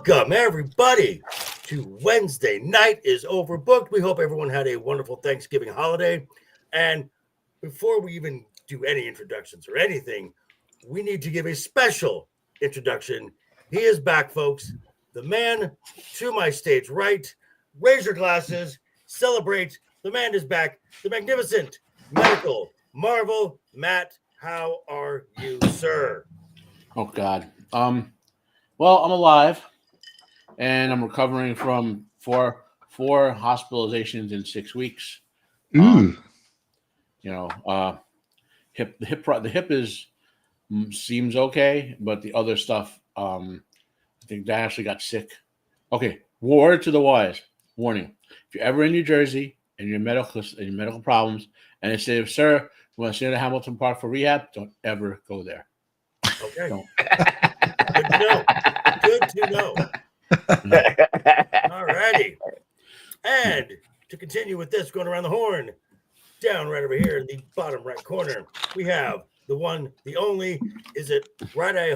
Welcome, everybody, to Wednesday Night is Overbooked. We hope everyone had a wonderful Thanksgiving holiday. And before we even do any introductions or anything, we need to give a special introduction. He is back, folks. The man to my stage right. Raise your glasses. Celebrate. The man is back. The magnificent medical marvel, Matt. How are you, sir? Oh, God. Well, I'm alive, and I'm recovering from four hospitalizations in 6 weeks. The hip seems okay, but the other stuff, I think I actually got sick. Okay, word to the wise. Warning: if you're ever in New Jersey and your medical problems, and they say, "Sir, you want to stay at Hamilton Park for rehab?" Don't ever go there. Okay. Don't. Good to know. Good to know. All righty. And to continue with this, going around the horn, down right over here in the bottom right corner, we have the one, the only. Is it Right Eye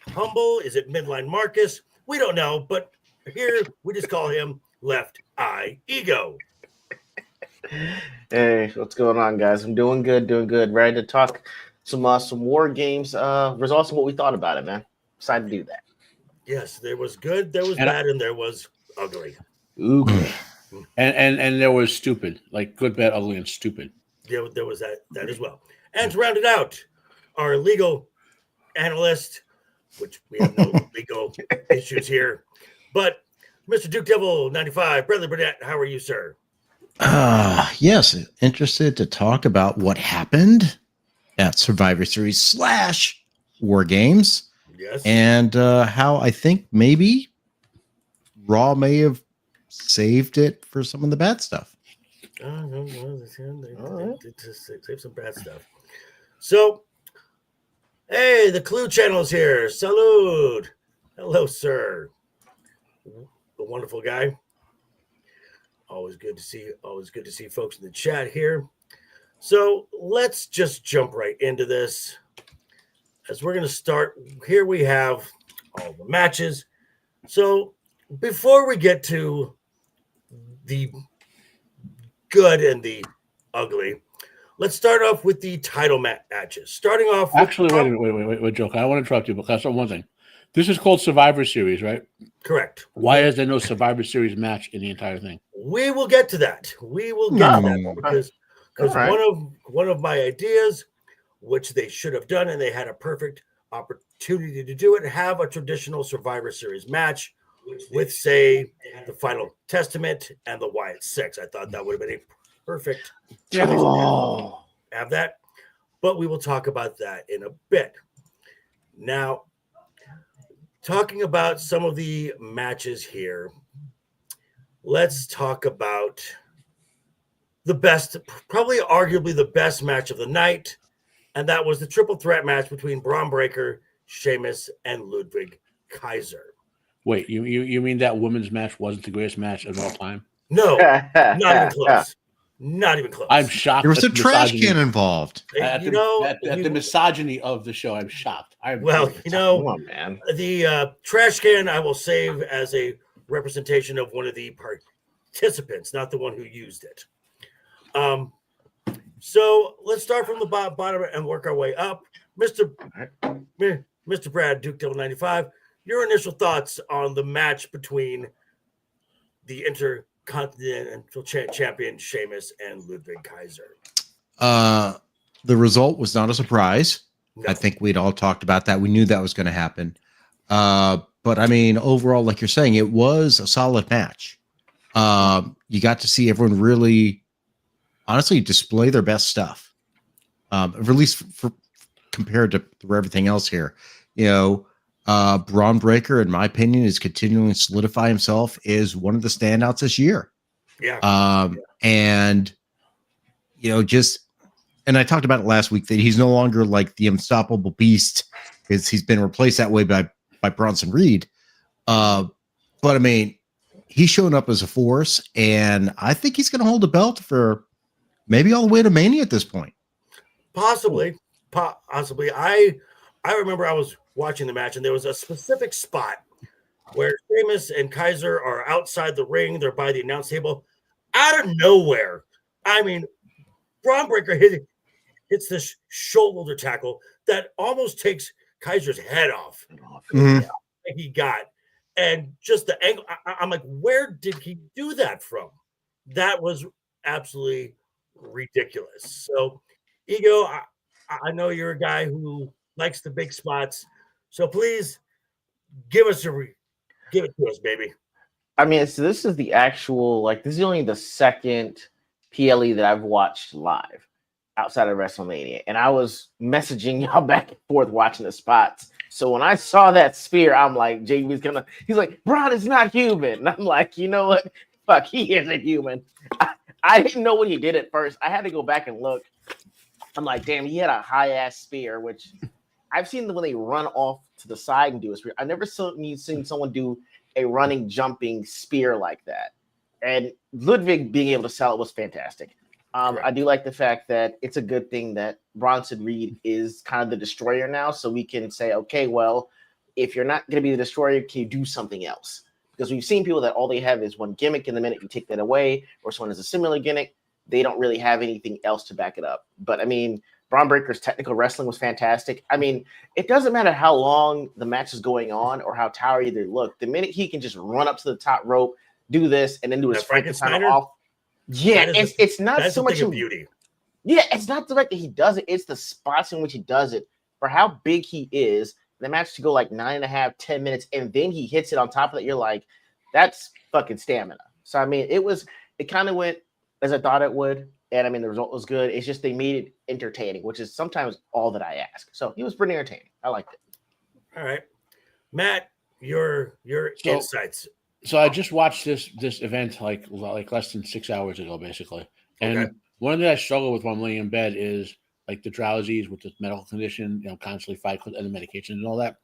Humble? Is it Midline Marcus? We don't know, but here we just call him LeftEyeEgo. Hey, what's going on, guys? I'm doing good. Ready to talk some war games results and what we thought about it, man. Excited to do that. Yes, there was good, there was bad, and there was ugly. Ooh. And there was stupid, like good, bad, ugly, and stupid. Yeah, there was that as well. And to round it out, our legal analyst, which we have no legal issues here, but Mr. Duke Devil 95, Bradley Burnett, how are you, sir? Yes, interested to talk about what happened at Survivor Series / War Games. Yes. And how I think maybe Raw may have saved it for some of the bad stuff. Save some bad stuff. So, hey, the Clue Channel's here. Salud. Hello, sir. The wonderful guy. Always good to see folks in the chat here. So let's just jump right into this. As we're going to start, here we have all the matches. So before we get to the good and the ugly, let's start off with the title matches. Starting off with Actually, wait, Joker. I want to interrupt you because of one thing. This is called Survivor Series, right? Correct. Why is there no Survivor Series match in the entire thing? We will get to that. Because Right. one of my ideas, which they should have done, and they had a perfect opportunity to do it, have a traditional Survivor Series match with, say, the Final Testament and the Wyatt Six. I thought that would have been a perfect have that. But we will talk about that in a bit. Now, talking about some of the matches here, let's talk about the best, probably arguably the best match of the night, and that was the triple threat match between Braun Breaker, Sheamus, and Ludwig Kaiser. Wait, you mean that women's match wasn't the greatest match of all time? No, not even close. Not even close. I'm shocked. There was a trash can involved. At the misogyny of the show, I'm shocked. Come on, man. The trash can I will save as a representation of one of the participants, not the one who used it. So let's start from the bottom and work our way up. Mr. Brad, Duke Devil 95, your initial thoughts on the match between the Intercontinental Champion Sheamus and Ludwig Kaiser. The result was not a surprise. No. I think we'd all talked about that. We knew that was going to happen. But I mean, overall, like you're saying, it was a solid match. You got to see everyone really, honestly, display their best stuff. At least for compared to everything else here. You know, Braun Breaker, in my opinion, is continuing to solidify himself as one of the standouts this year. Yeah. And, you know, and I talked about it last week that he's no longer like the unstoppable beast because he's been replaced that way by Bronson Reed. But I mean, he's showing up as a force, and I think he's going to hold the belt for maybe all the way to Mania at this point. Possibly. I remember I was watching the match, and there was a specific spot where Sheamus and Kaiser are outside the ring. They're by the announce table. Out of nowhere, I mean, Braun Breaker hits this shoulder tackle that almost takes Kaiser's head off. Mhm. He got, and just the angle. I'm like, where did he do that from? That was absolutely ridiculous. So, Ego, I know you're a guy who likes the big spots, so please give it to us, baby. I mean, so this is the actual, like, this is only the second PLE that I've watched live outside of WrestleMania. And I was messaging y'all back and forth watching the spots. So when I saw that spear, I'm like, JB's he's like, Braun is not human. And I'm like, you know what? Fuck, he isn't human. I didn't know what he did at first. I had to go back and look. I'm like, damn, he had a high ass spear, which I've seen when they run off to the side and do a spear. I've never seen someone do a running, jumping spear like that. And Ludwig being able to sell it was fantastic. I do like the fact that it's a good thing that Bronson Reed is kind of the destroyer now, so we can say, okay, well, if you're not going to be the destroyer, can you do something else? Because we've seen people that all they have is one gimmick, and the minute you take that away, or someone has a similar gimmick, they don't really have anything else to back it up. But I mean, Braun Breaker's technical wrestling was fantastic. I mean, it doesn't matter how long the match is going on or how tired they look. The minute he can just run up to the top rope, do this, and then do his Frankenstein off. Yeah, it's not so much beauty. Yeah, it's not the fact that he does it. It's the spots in which he does it. For how big he is, the match to go like 9.5, 10 minutes, and then he hits it on top of it. You're like, that's fucking stamina. So I mean, it kind of went as I thought it would. And I mean, the result was good. It's just they made it entertaining, which is sometimes all that I ask. So he was pretty entertaining. I liked it. All right, Matt, your insights. So I just watched this event like less than 6 hours ago, basically. And one thing I struggle with while I'm laying in bed is like the drowsies with the medical condition, constantly fight and the medication and all that.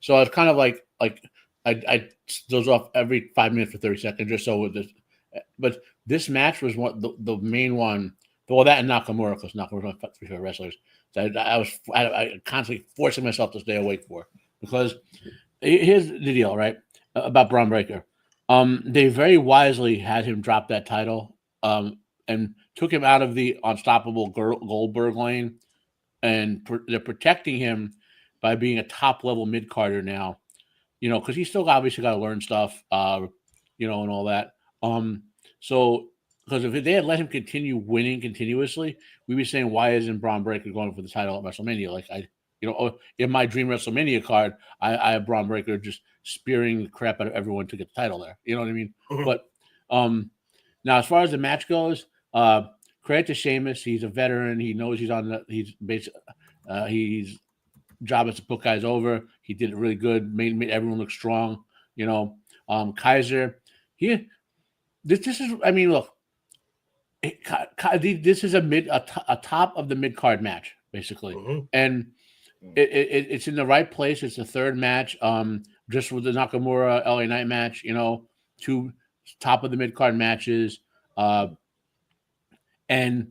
So I was kind of like I doze off every 5 minutes for 30 seconds or so with this. But this match was the main one. Well, that and Nakamura, because Nakamura was my favorite wrestlers. That I was constantly forcing myself to stay awake for, because here's the deal, right? About Braun Breaker. They very wisely had him drop that title and took him out of the unstoppable Goldberg lane, and they're protecting him by being a top-level mid-carder now, because he's still obviously got to learn stuff, and all that. So because if they had let him continue winning continuously, we'd be saying, why isn't Braun Breaker going for the title at WrestleMania? Like in my dream WrestleMania card, I have Braun Breaker just spearing the crap out of everyone to get the title there. You know what I mean? Mm-hmm. But now as far as the match goes, credit to Sheamus. He's a veteran. He knows he's he's job is to put guys over. He did it really good. Made everyone look strong. Kaiser. This is. I mean, look. This is a top of the mid card match, basically, and it's in the right place. It's the third match, just with the Nakamura LA Knight match. Two top of the mid card matches, and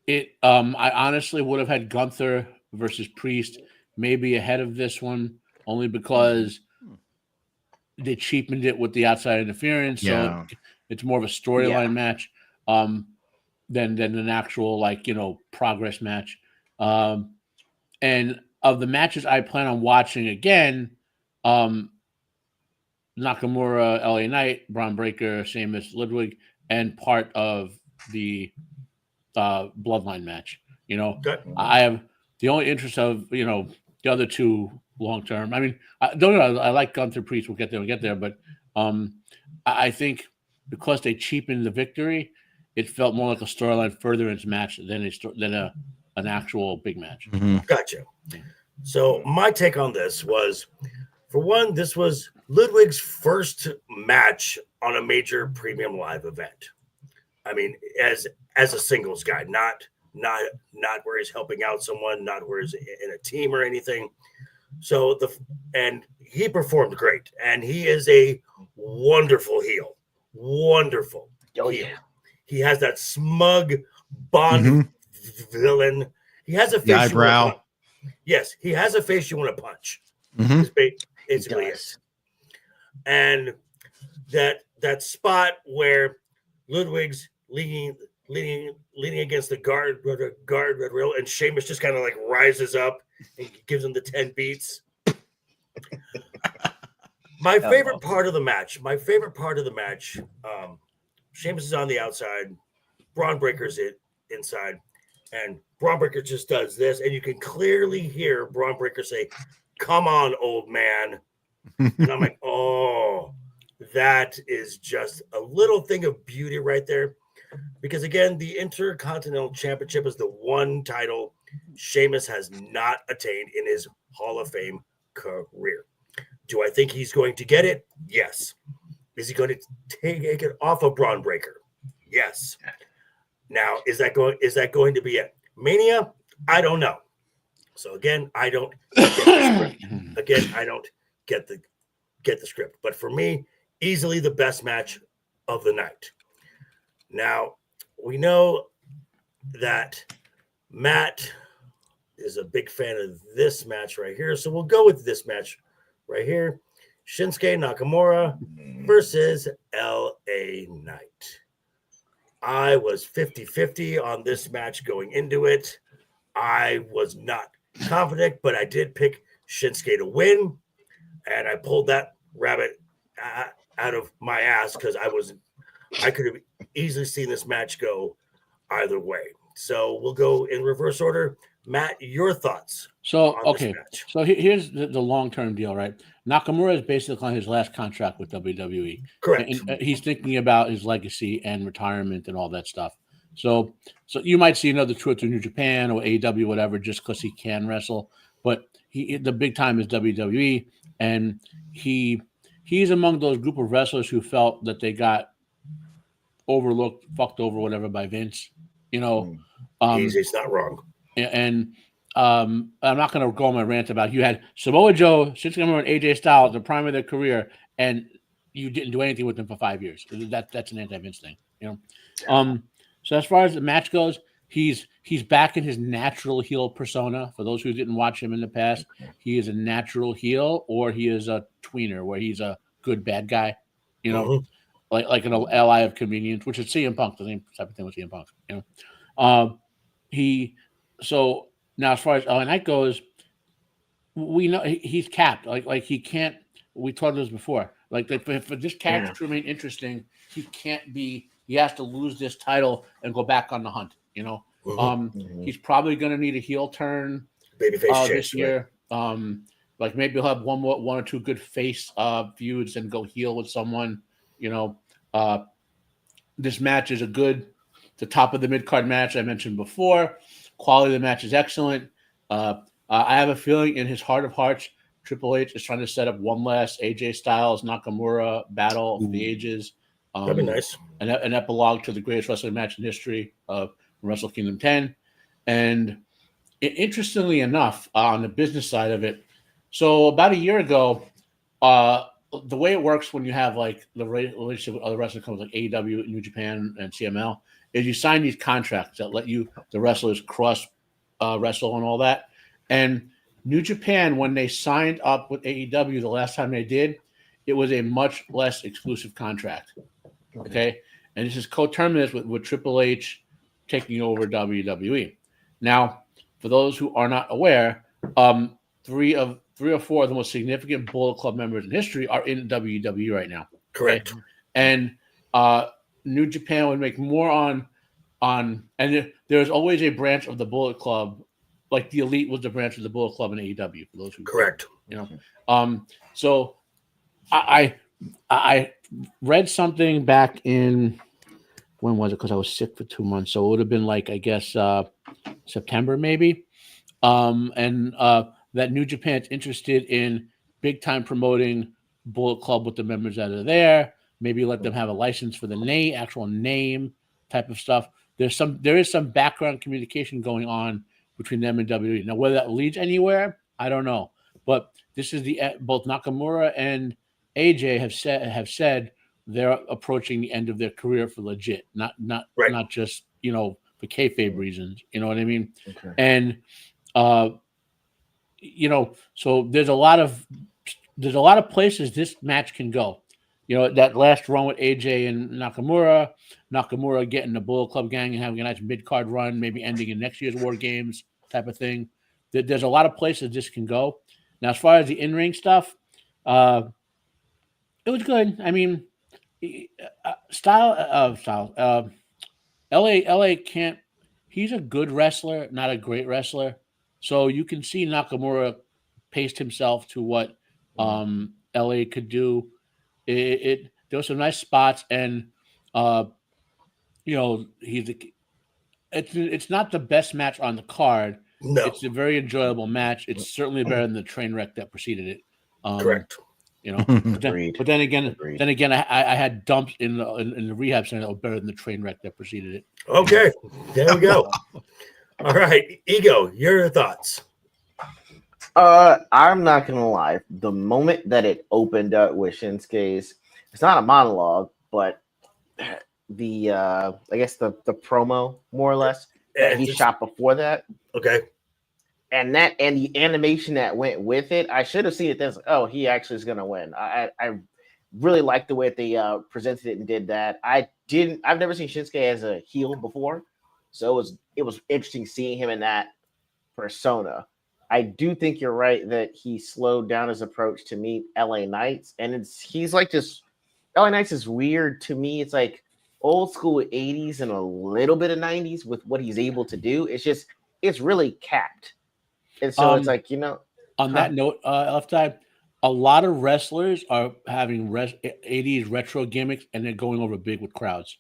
it. I honestly would have had Gunther versus Priest maybe ahead of this one, only because they cheapened it with the outside interference. Yeah. So it's more of a storyline match. Than an actual progress match. And of the matches I plan on watching again, Nakamura, LA Knight, Braun Breaker, Sheamus, Ludwig, and part of the Bloodline match. I have the only interest of the other two long term. I mean, I like Gunther Priest. We'll get there, but I think because they cheapened the victory, it felt more like a storyline furtherance match than an actual big match. Mm-hmm. Gotcha. So my take on this was, for one, this was Ludwig's first match on a major premium live event. I mean, as a singles guy, not where he's helping out someone, not where he's in a team or anything. So and he performed great, and he is a wonderful heel. Wonderful heel. Yeah. He has that smug Bond villain. He has a face. The eyebrow. Yes, he has a face you want to punch. Mm-hmm. Basically it. and that spot where Ludwig's leaning against the guard rail, and Sheamus just kind of like rises up and gives him the 10 beats. My favorite part of the match. Sheamus is on the outside, Braun Breaker's inside, and Braun Breaker just does this, and you can clearly hear Braun Breaker say, "Come on, old man." And I'm like, oh, that is just a little thing of beauty right there. Because again, the Intercontinental Championship is the one title Sheamus has not attained in his Hall of Fame career. Do I think he's going to get it? Yes. Is he going to take it off of Braun Breaker? Yes. Now, is that going to be at Mania? I don't know. So again, I don't get the script. Again, I don't get the script. But for me, easily the best match of the night. Now, we know that Matt is a big fan of this match right here. So we'll go with this match right here. Shinsuke Nakamura versus LA Knight. I was 50-50 on this match going into it. I was not confident, but I did pick Shinsuke to win. And I pulled that rabbit out of my ass because I could have easily seen this match go either way. So we'll go in reverse order. Matt, your thoughts? So, on okay. this match? So here's the long-term deal, right? Nakamura is basically on his last contract with WWE. Correct. And he's thinking about his legacy and retirement and all that stuff. So you might see another tour to New Japan or AEW, whatever, just because he can wrestle. But the big time is WWE, and he's among those group of wrestlers who felt that they got overlooked, fucked over, whatever, by Vince. You know, He's not wrong. And I'm not going to go on my rant about you had Samoa Joe, Shinsuke Nakamura, and AJ Styles at the prime of their career, and you didn't do anything with them for 5 years. That's an anti-Vince thing, you know. Yeah. So as far as the match goes, he's back in his natural heel persona. For those who didn't watch him in the past, he is a natural heel, or he is a tweener, where he's a good bad guy, you know, like an ally of convenience, which is CM Punk, the same type of thing with CM Punk, you know. So now as far as LA Knight goes, we know he's capped. Like he can't. We talked about this before. Like for this character to remain interesting, he has to lose this title and go back on the hunt. You know, he's probably going to need a heel turn Babyface this year. Right? Like maybe he'll have one or two good face feuds and go heel with someone. You know, this match is the top of the mid-card match I mentioned before. Quality of the match is excellent. I have a feeling in his heart of hearts, Triple H is trying to set up one last AJ Styles Nakamura battle of the ages. That'd be nice. An epilogue to the greatest wrestling match in history of Wrestle Kingdom 10. And interestingly enough, on the business side of it, so about a year ago, the way it works when you have like the relationship with other wrestling companies like AEW, New Japan, and CML is you sign these contracts that let you, the wrestlers, cross wrestle and all that. And New Japan, when they signed up with AEW the last time they did, it was a much less exclusive contract. Okay. And this is coterminous with Triple H taking over WWE. Now, for those who are not aware, three or four of the most significant Bullet Club members in history are in WWE right now. Correct. Okay? And New Japan would make more on and there's always a branch of the Bullet Club, like the Elite was the branch of the Bullet Club in AEW. For those who correct, you know, so I read something back in, when was it? Because I was sick for 2 months, so it would have been like, I guess September maybe, and that New Japan's interested in big time promoting Bullet Club with the members that are there. Maybe let them have a license for the actual name type of stuff. There is some background communication going on between them and WWE. Now, whether that leads anywhere, I don't know. But this is both Nakamura and AJ have said they're approaching the end of their career for legit, not just, you know, for kayfabe reasons. You know what I mean? Okay. And you know, so there's a lot of there's a lot of places this match can go. You know, that last run with AJ and Nakamura getting the Bullet Club gang and having a nice mid-card run, maybe ending in next year's War Games type of thing. There's a lot of places this can go. Now, as far as the in-ring stuff, it was good. I mean, LA can't. He's a good wrestler, not a great wrestler. So you can see Nakamura paced himself to what LA could do. There were some nice spots, and you know, it's not the best match on the card. No, It's a very enjoyable match. It's certainly better than the train wreck that preceded it. correct. You know, but Agreed. then again, Agreed. I had dumps in the rehab center that were better than the train wreck that preceded it. Okay, there we go. All right, Ego, your thoughts. I'm not gonna lie. The moment that it opened up with Shinsuke's, it's not a monologue, but the I guess the promo more or less that he shot before that, Okay, and the animation that went with it, I should have seen it then. Oh, he actually is gonna win. I really liked the way they presented it and did that. I've never seen Shinsuke as a heel before, so it was interesting seeing him in that persona. I do think you're right that he slowed down his approach to meet LA Knights, and he's like just LA Knights is weird to me. It's like old school 80s and a little bit of 90s with what he's able to do. It's really capped, and so it's like, you know. On that note, Left Eye, a lot of wrestlers are having 80s retro gimmicks, and they're going over big with crowds.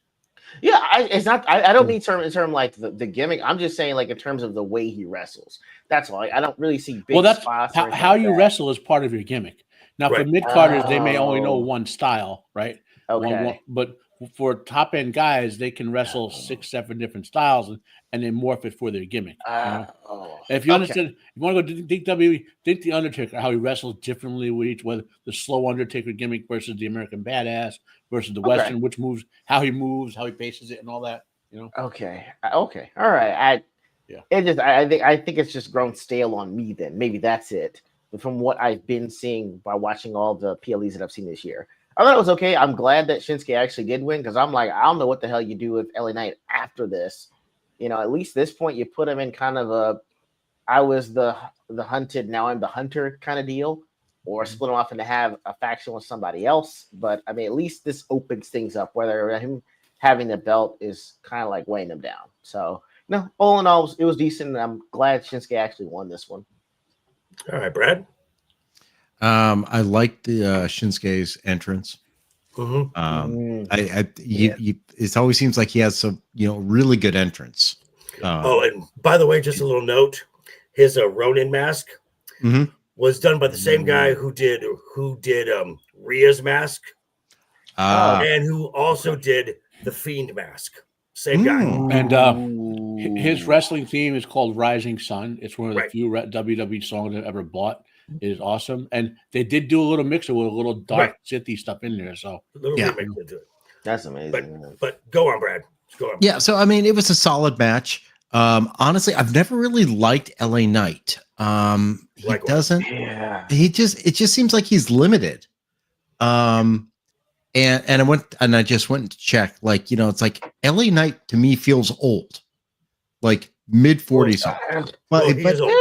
Yeah, it's not. I don't mean in term like the gimmick. I'm just saying like in terms of the way he wrestles. That's all. I don't really see big Well, that's spots. how you wrestle is part of your gimmick. Now, for Right. mid carders, they may only know Oh. one style, right? Okay. But for top end guys, they can wrestle 6-7 different styles and then morph it for their gimmick. You know? If you understand, if you want to go think the Undertaker, how he wrestles differently with each, whether the slow Undertaker gimmick versus the American Badass versus the Western, which moves, how he paces it, and all that. You know. Okay. All right. I think it's just grown stale on me. Then maybe that's it. But from what I've been seeing by watching all the PLEs that I've seen this year, I thought it was okay. I'm glad that Shinsuke actually did win because I'm like, I don't know what the hell you do with LA Knight after this. You know, at least this point you put him in kind of I was the hunted, now I'm the hunter kind of deal, or split him off and to have a faction with somebody else. But I mean, at least this opens things up. Whether him having the belt is kind of like weighing him down. So no, all in all, it was decent. And I'm glad Shinsuke actually won this one. all right, Brad. I like the Shinsuke's entrance. Mm-hmm. It always seems like he has some, really good entrance. And by the way, just a little note: his Ronin mask was done by the same guy who did Rhea's mask, and who also did the Fiend mask. Same guy. And his wrestling theme is called Rising Sun. It's one of the few WWE songs I've ever bought. It is awesome. And they did do a little mixer with a little dark Sithy stuff in there. So A little remix into it. That's amazing. But go on, Brad. Go on. Yeah, so I mean, it was a solid match. Honestly, I've never really liked LA Knight. He Likewise. doesn't. Yeah. It just seems like he's limited. And I just went to check. Like, it's like LA Knight to me feels old, like mid 40s. But he is old.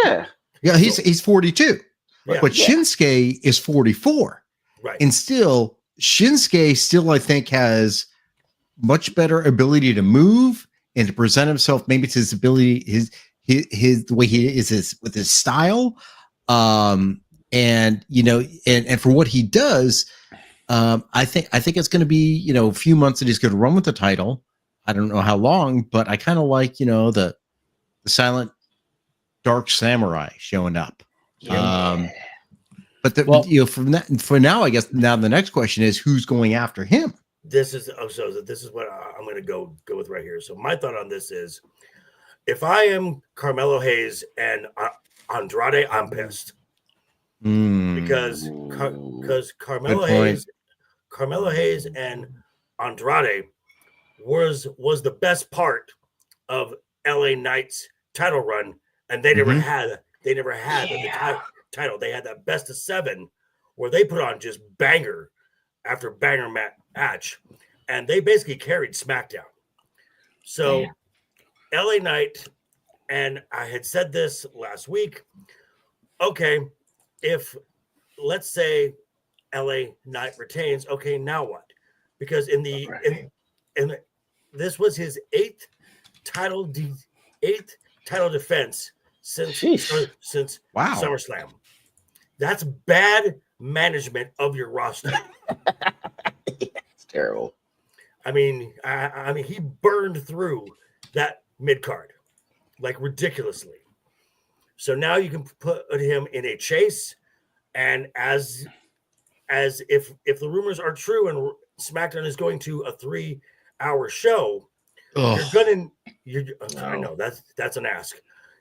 Yeah. He's 42. Yeah. But Shinsuke is 44. Right. And still, Shinsuke still, I think, has much better ability to move and to present himself. Maybe it's his ability, his the way he is with his style. And for what he does, I think it's going to be, a few months that he's going to run with the title. I don't know how long, but I kind of like, the silent dark samurai showing up. But for now, I guess now the next question is who's going after him. This is what I'm going to go with right here. So my thought on this is, if I am Carmelo Hayes and Andrade, I'm pissed because Carmelo Hayes and Andrade was the best part of LA Knight's title run, and they never had the title. They had that best of 7 where they put on just banger after banger match, and they basically carried SmackDown. So LA Knight, and I had said this last week. Okay, if let's say LA Knight retains, okay, now what? Because in this was his eighth title defense since Wow. SummerSlam. That's bad management of your roster. It's terrible. I mean, he burned through that mid card like ridiculously. So now you can put him in a chase, and as if the rumors are true and SmackDown is going to a 3-hour show, I know that's an ask.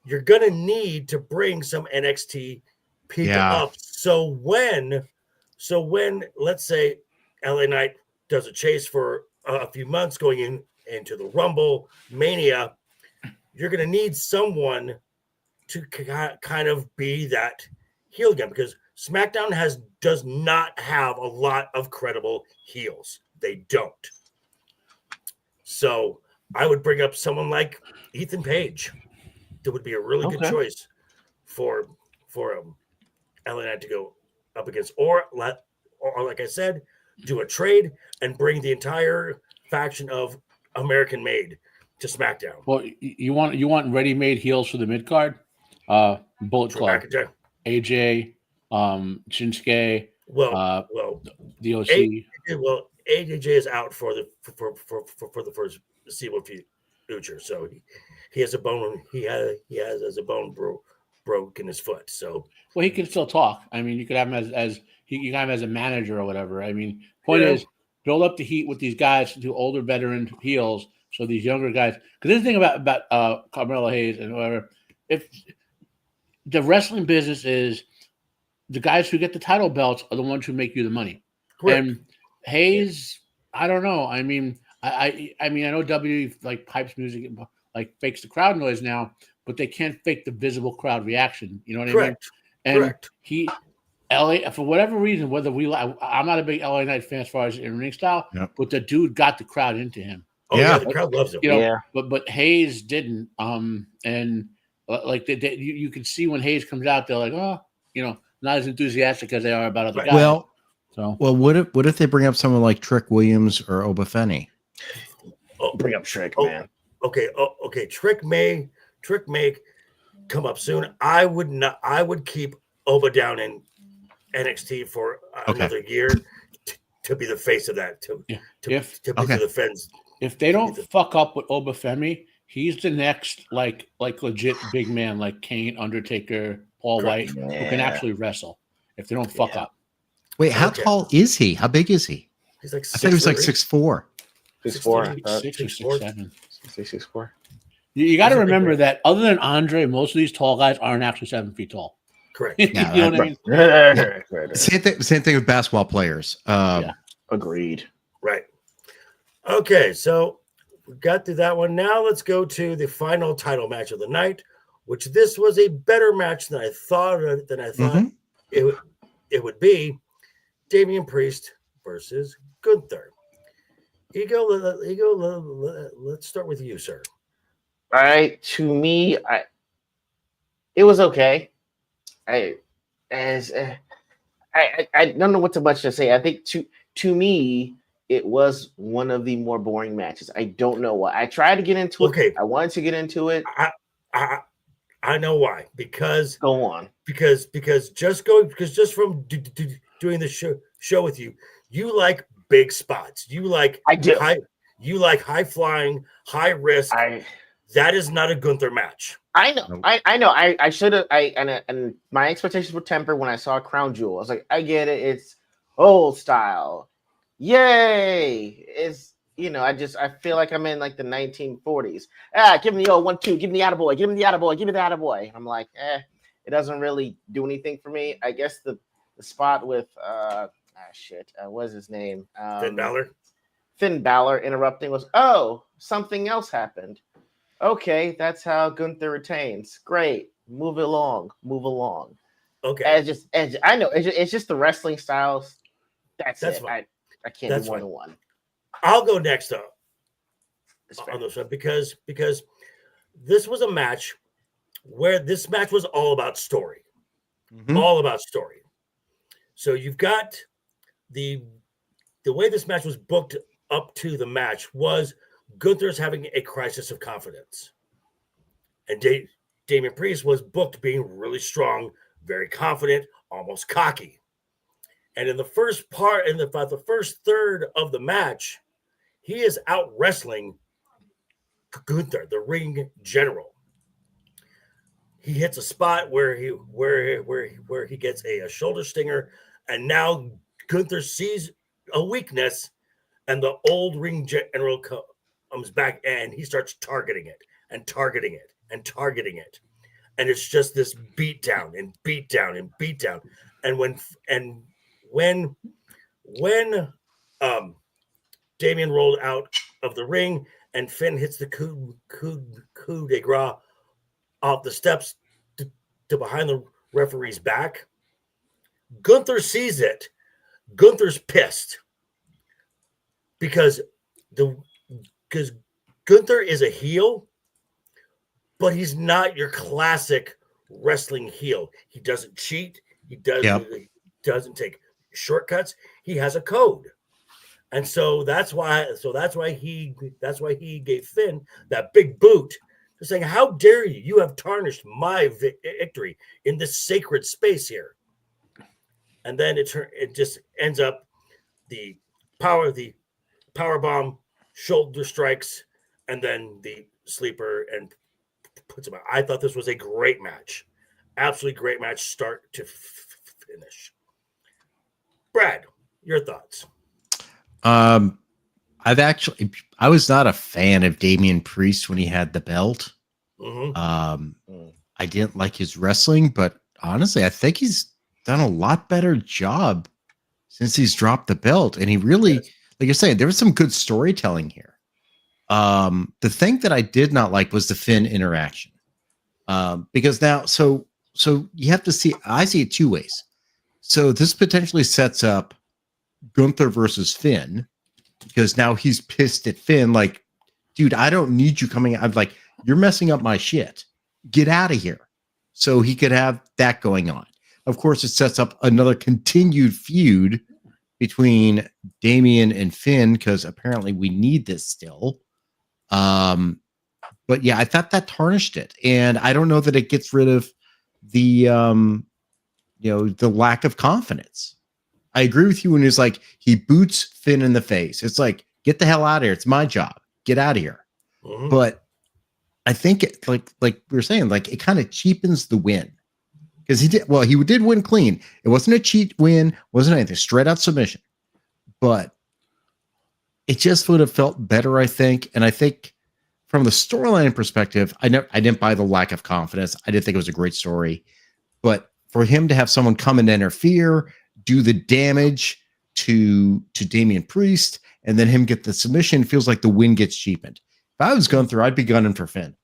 You're gonna need to bring some NXT people up. So when let's say LA Knight does a chase for a few months going into the Rumble Mania, you're gonna need someone to kind of be that heel again, because SmackDown does not have a lot of credible heels. They don't. So I would bring up someone like Ethan Page. That would be a really good choice for LA Knight to go up against, or like I said, do a trade and bring the entire faction of American Made to SmackDown. Well, you want ready-made heels for the mid card? Bullet Club, AJ, Shinsuke, DOC. AJ is out for the foreseeable future, so he has a bone. He has a bone broke in his foot. So he can still talk. I mean, you could have him as a manager or whatever. I mean, point is build up the heat with these guys to older veteran heels, so these younger guys. Because this thing about Carmelo Hayes and whatever, if the wrestling business is the guys who get the title belts are the ones who make you the money. Correct. And Hayes, I don't know. I mean, I know WWE like pipes music and like fakes the crowd noise now, but they can't fake the visible crowd reaction. You know what I mean? And LA, for whatever reason, I'm not a big LA Knight fan as far as in ring style, but the dude got the crowd into him. Oh yeah, the crowd loves him. You know, but Hayes didn't. And like you can see when Hayes comes out, they're like, oh, you know, not as enthusiastic as they are about other guys. Well, what if they bring up someone like Trick Williams or Obafemi? Bring up Trick, man. Okay. Trick may come up soon. I would keep Oba down in NXT for another year to be the face of that. To be the fence. If they don't fuck up with Obafemi, he's the next like legit big man like Kane, Undertaker, Paul White, who can actually wrestle. If they don't fuck up. Wait, how tall is he? How big is he? He's like I thought he was like 6'4". 6'4", 6'4". You got to remember that other than Andre, most of these tall guys aren't actually 7 feet tall. Correct. You know what I mean? Right. Same thing with basketball players. Agreed. Right. Okay, so we got through that one. Now let's go to the final title match of the night, which this was a better match than I thought it would be. Damian Priest versus Gunther. Ego, let's start with you, sir. All right. To me, it was okay. I don't know what too much to say. I think to me, it was one of the more boring matches. I don't know why. I tried to get into it. I wanted to get into it. I know why. Because go on. Because just from doing the show with you, you like big spots. You like high flying, high risk. That is not a Gunther match. I know. I know. I should have. And my expectations were tempered when I saw Crown Jewel. I was like, I get it. It's old style. Yay! I feel like I'm in like the 1940s. Give me the old 1-2. Give me the attaboy. Give me the attaboy. Give me the attaboy. I'm like, it doesn't really do anything for me. I guess the spot with what's his name? Finn Balor. Finn Balor interrupting was something else happened. Okay, that's how Gunther retains. Great. Move along. Okay, as I know it's just the wrestling styles. That's it. fine. I can't That's do more fine. than one. I'll go next up It's fair. on this one because this was a match where this match was all about story. Mhm. All about story. So you've got the way this match was booked up to the match was Gunther's having a crisis of confidence. And Damian Priest was booked being really strong, very confident, almost cocky. And in the first part, in the first third of the match, he is out wrestling Gunther, the ring general. He hits a spot where he gets a shoulder stinger, and now Gunther sees a weakness, and the old ring general comes back and he starts targeting it and targeting it and targeting it, and it's just this beat down and beat down and beat down. And when Damien rolled out of the ring and Finn hits the coup de grace off the steps to behind the referee's back, Gunther sees it. Gunther's pissed because Gunther is a heel, but he's not your classic wrestling heel. He doesn't cheat. He doesn't take shortcuts. He has a code. And so that's why he gave Finn that big boot, saying, "How dare you? You have tarnished my victory in this sacred space here." And then it just ends up the power bomb, shoulder strikes, and then the sleeper and puts him out. I thought this was a great match, absolutely great match, start to finish. Brad, your thoughts? I was not a fan of Damian Priest when he had the belt. Mm-hmm. I didn't like his wrestling, but honestly, I think he's done a lot better job since he's dropped the belt. And he really, like you're saying, there was some good storytelling here. The thing that I did not like was the Finn interaction. Because now, so you have to see, I see it two ways. So this potentially sets up Gunther versus Finn, because now he's pissed at Finn, like, dude, I don't need you coming out. I'm like, you're messing up my shit. Get out of here. So he could have that going on. Of course, it sets up another continued feud between Damian and Finn, because apparently we need this still. But yeah, I thought that tarnished it. And I don't know that it gets rid of the the lack of confidence. I agree with you when it's like he boots Finn in the face. It's like, get the hell out of here. It's my job. Get out of here. Mm-hmm. But I think it, like we were saying, like it kind of cheapens the win, because he did win clean. It wasn't a cheat win, wasn't anything, straight out submission. But it just would have felt better, I think. And I think from the storyline perspective, I didn't buy the lack of confidence. I didn't think it was a great story. But for him to have someone come and interfere, do the damage to Damian Priest, and then him get the submission, feels like the win gets cheapened. If I was Gunther, I'd be gunning for Finn.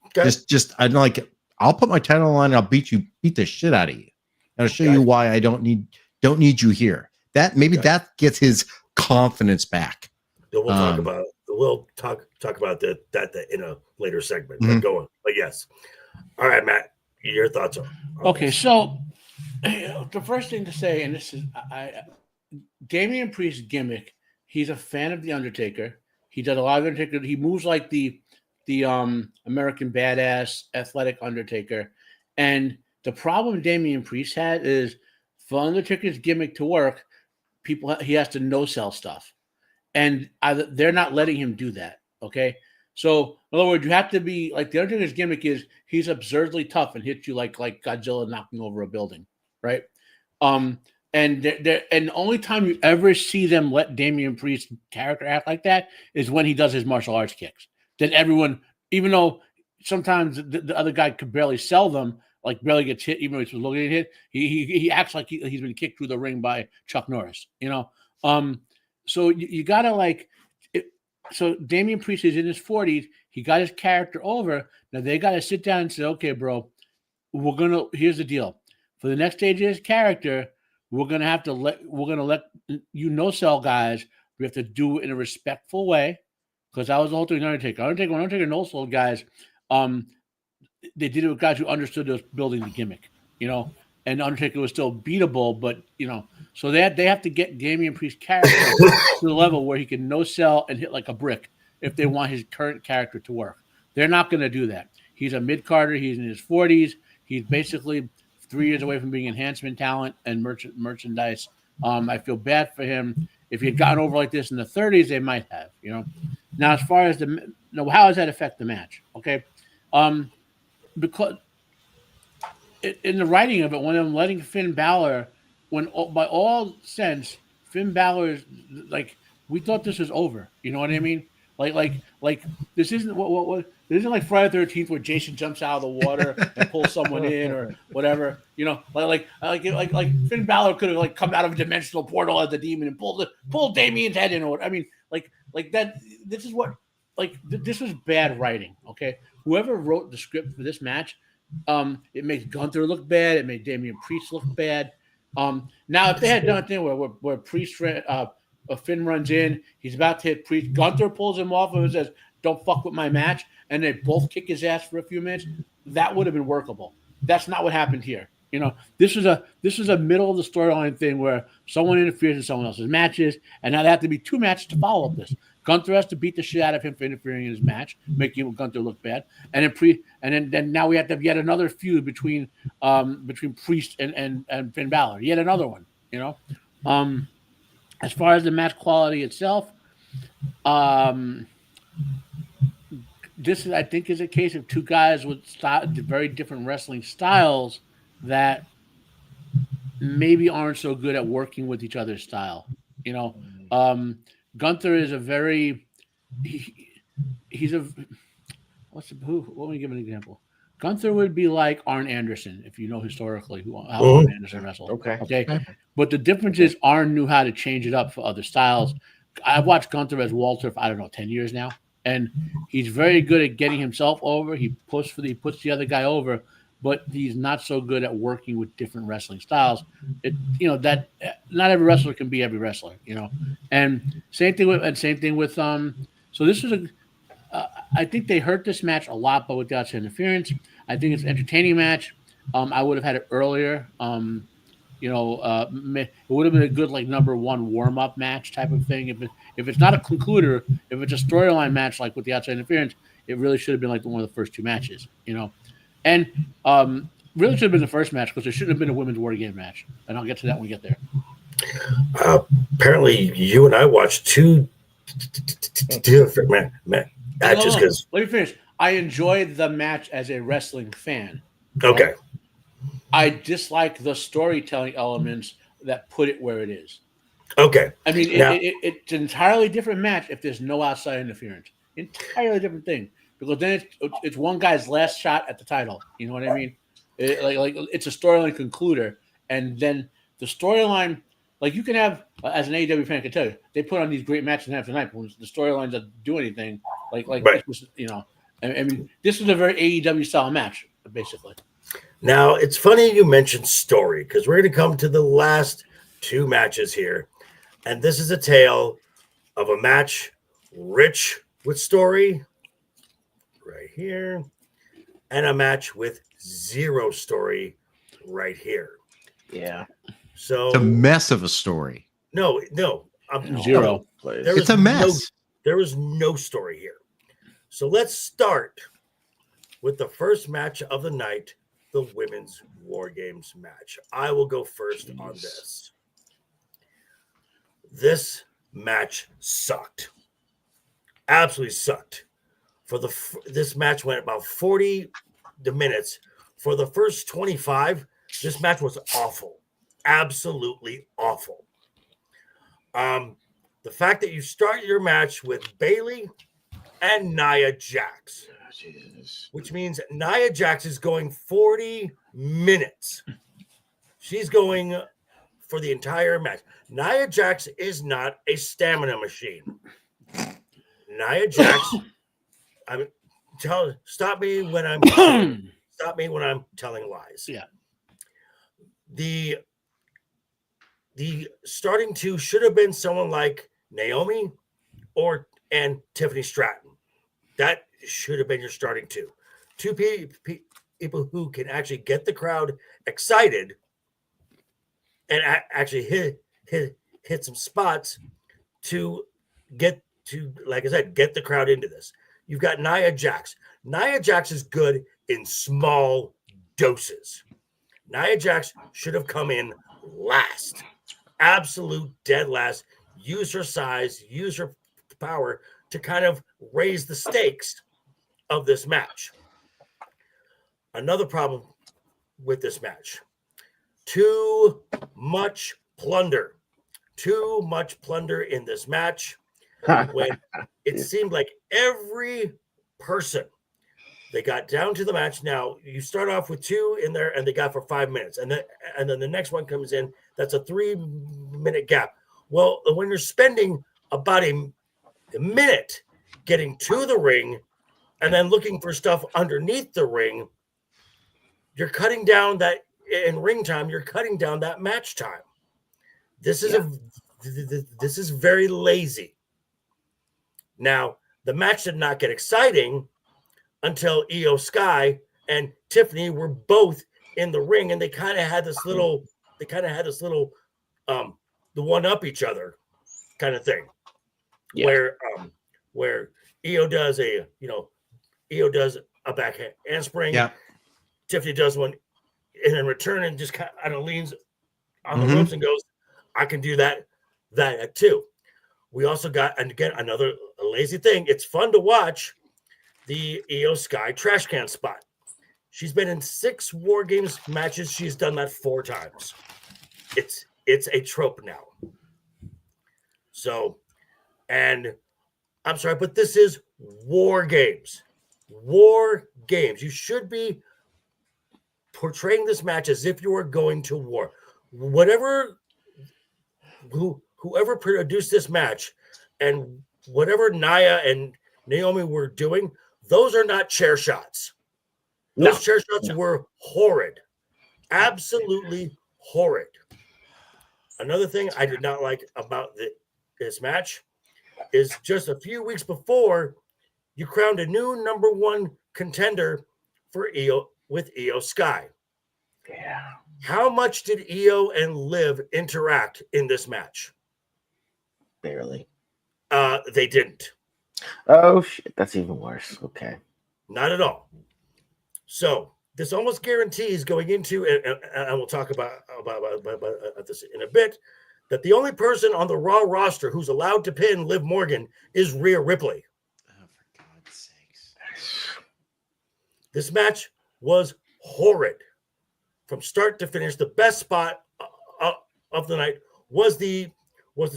Okay. Just I'd like, I'll put my title on the line, I'll beat the shit out of you. And I'll show you why I don't need you here. That that gets his confidence back. We'll talk about that in a later segment. Mm-hmm. Go on. But yes. All right, Matt, your thoughts on Okay, this. so the first thing to say, and this is Damian Priest's gimmick, he's a fan of The Undertaker. He does a lot of Undertaker. He moves like the American badass, athletic Undertaker. And the problem Damian Priest had is, for Undertaker's gimmick to work, he has to no-sell stuff. And they're not letting him do that, okay? So, in other words, you have to be, like, the Undertaker's gimmick is he's absurdly tough and hits you like Godzilla knocking over a building, right? And the only time you ever see them let Damian Priest's character act like that is when he does his martial arts kicks. Then everyone, even though sometimes the other guy could barely sell them, like barely gets hit, even though he's looking at hit, he acts like he's been kicked through the ring by Chuck Norris, you know? So you gotta like it. So Damian Priest is in his 40s. He got his character over. Now they got to sit down and say, okay, bro, here's the deal. for the next stage of his character, we're gonna let no-sell guys. We have to do it in a respectful way, because that was the whole thing. Undertaker no-sell guys. They did it with guys who understood those building the gimmick, and Undertaker was still beatable, but so they have to get Damian Priest's character to the level where he can no-sell and hit like a brick if they want his current character to work. They're not going to do that. He's a mid-carder. He's in his 40s. He's basically 3 years away from being enhancement talent and merchandise. I feel bad for him. If he had gotten over like this in the 30s, they might have, Now, as far as how does that affect the match? Okay. Because in the writing of it, when I'm letting Finn Balor, by all sense, Finn Balor is like, we thought this was over. You know what I mean? Like this isn't what this isn't like Friday the 13th where Jason jumps out of the water and pulls someone in or whatever. Like Finn Balor could have come out of a dimensional portal as the demon and pulled Damien's head in. Or I mean, like that. This is what this was bad writing. Okay, whoever wrote the script for this match, it makes Gunther look bad. It made Damian Priest look bad. Now if they had done a thing where Priest Finn runs in, he's about to hit Priest, Gunther pulls him off and says, "Don't fuck with my match," and they both kick his ass for a few minutes, that would have been workable. That's not what happened here. This was a middle of the storyline thing where someone interferes in someone else's matches, and now there have to be 2 matches to follow up this. Gunther has to beat the shit out of him for interfering in his match, making Gunther look bad, and then now we have to have yet another feud between Priest and Finn Balor, yet another one. As far as the match quality itself, this I think is a case of 2 guys with very different wrestling styles that maybe aren't so good at working with each other's style. Gunther is a very he's a let me give an example. Gunther would be like Arn Anderson, if you know historically how Arn Anderson wrestled. Okay. But the difference is Arn knew how to change it up for other styles. I've watched Gunther as Walter for 10 years now, and he's very good at getting himself over. He puts the other guy over, but he's not so good at working with different wrestling styles. That not every wrestler can be every wrestler. And same thing with So this was I think they hurt this match a lot, but with the outside interference, I think it's an entertaining match. I would have had it earlier. It would have been a good number 1 warm up match type of thing. If it's not a concluder, if it's a storyline match like with the outside interference, it really should have been one of the first 2 matches. And really should have been the first match because there shouldn't have been a women's war game match. And I'll get to that when we get there. Apparently, you and I watched 2 different matches because let me finish. I enjoyed the match as a wrestling fan. Okay. I dislike the storytelling elements that put it where it is. Okay. I mean, it's an entirely different match if there's no outside interference. Entirely different thing. Because then it's one guy's last shot at the title. You know what I mean? It's a storyline concluder. And then the storyline, you can have, as an AEW fan, I can tell you, they put on these great matches after night, but when the storylines don't do anything, right. This was, I mean, this was a very AEW style match, basically. Now, it's funny you mentioned story because we're going to come to the last 2 matches here. And this is a tale of a match rich with story right here and a match with 0 story right here. Yeah. So it's a mess of a story. No. 0. It's a mess. There is no story here. So let's start with the first match of the night, the Women's War Games match. I will go first on this. This match sucked. Absolutely sucked. This match went about 40 minutes. For the first 25, this match was awful. Absolutely awful. The fact that you start your match with Bayley and Nia Jax, which means Nia Jax is going 40 minutes. She's going for the entire match. Nia Jax is not a stamina machine. Nia Jax, stop me when I'm telling lies. Yeah. the starting two should have been someone like Naomi and Tiffany Stratton. That should have been your starting two. Two people who can actually get the crowd excited and actually hit some spots to get to, like I said, get the crowd into this. You've got Nia Jax. Nia Jax is good in small doses. Nia Jax should have come in last. Absolute dead last. Use her size, use her power to kind of raise the stakes of this match. Another problem with this match. Too much plunder. Too much plunder in this match. When it seemed like every person, they got down to the match. Now you start off with two in there, and they got for 5 minutes, and then the next one comes in. That's a 3-minute gap. Well, when you're spending about a minute getting to the ring, and then looking for stuff underneath the ring, you're cutting down that in ring time. You're cutting down that match time. This is this is very lazy. Now, the match did not get exciting until Io Sky and Tiffany were both in the ring, and they kind of had this little, the one up each other kind of thing, where Io does a back handspring, Tiffany does one, and in return, and just kind of leans on the ropes and goes, "I can do that too." We also got, and again, another lazy thing. It's fun to watch the Io Sky trash can spot. She's been in 6 War Games matches. She's done that 4 times. It's a trope now. So, and I'm sorry, but this is War Games. War Games. You should be portraying this match as if you were going to war. Whoever produced this match and whatever Nia and Naomi were doing, those are not chair shots. Those chair shots were horrid. Absolutely horrid. Another thing I did not like about this match is just a few weeks before, you crowned a new #1 contender for Io with Io Sky. Yeah. How much did Io and Liv interact in this match? Barely. They didn't. Oh shit, that's even worse. Okay. Not at all. So this almost guarantees going into, and we'll talk about this in a bit, that the only person on the Raw roster who's allowed to pin Liv Morgan is Rhea Ripley. Oh, for God's sakes. This match was horrid from start to finish. The best spot of the night was the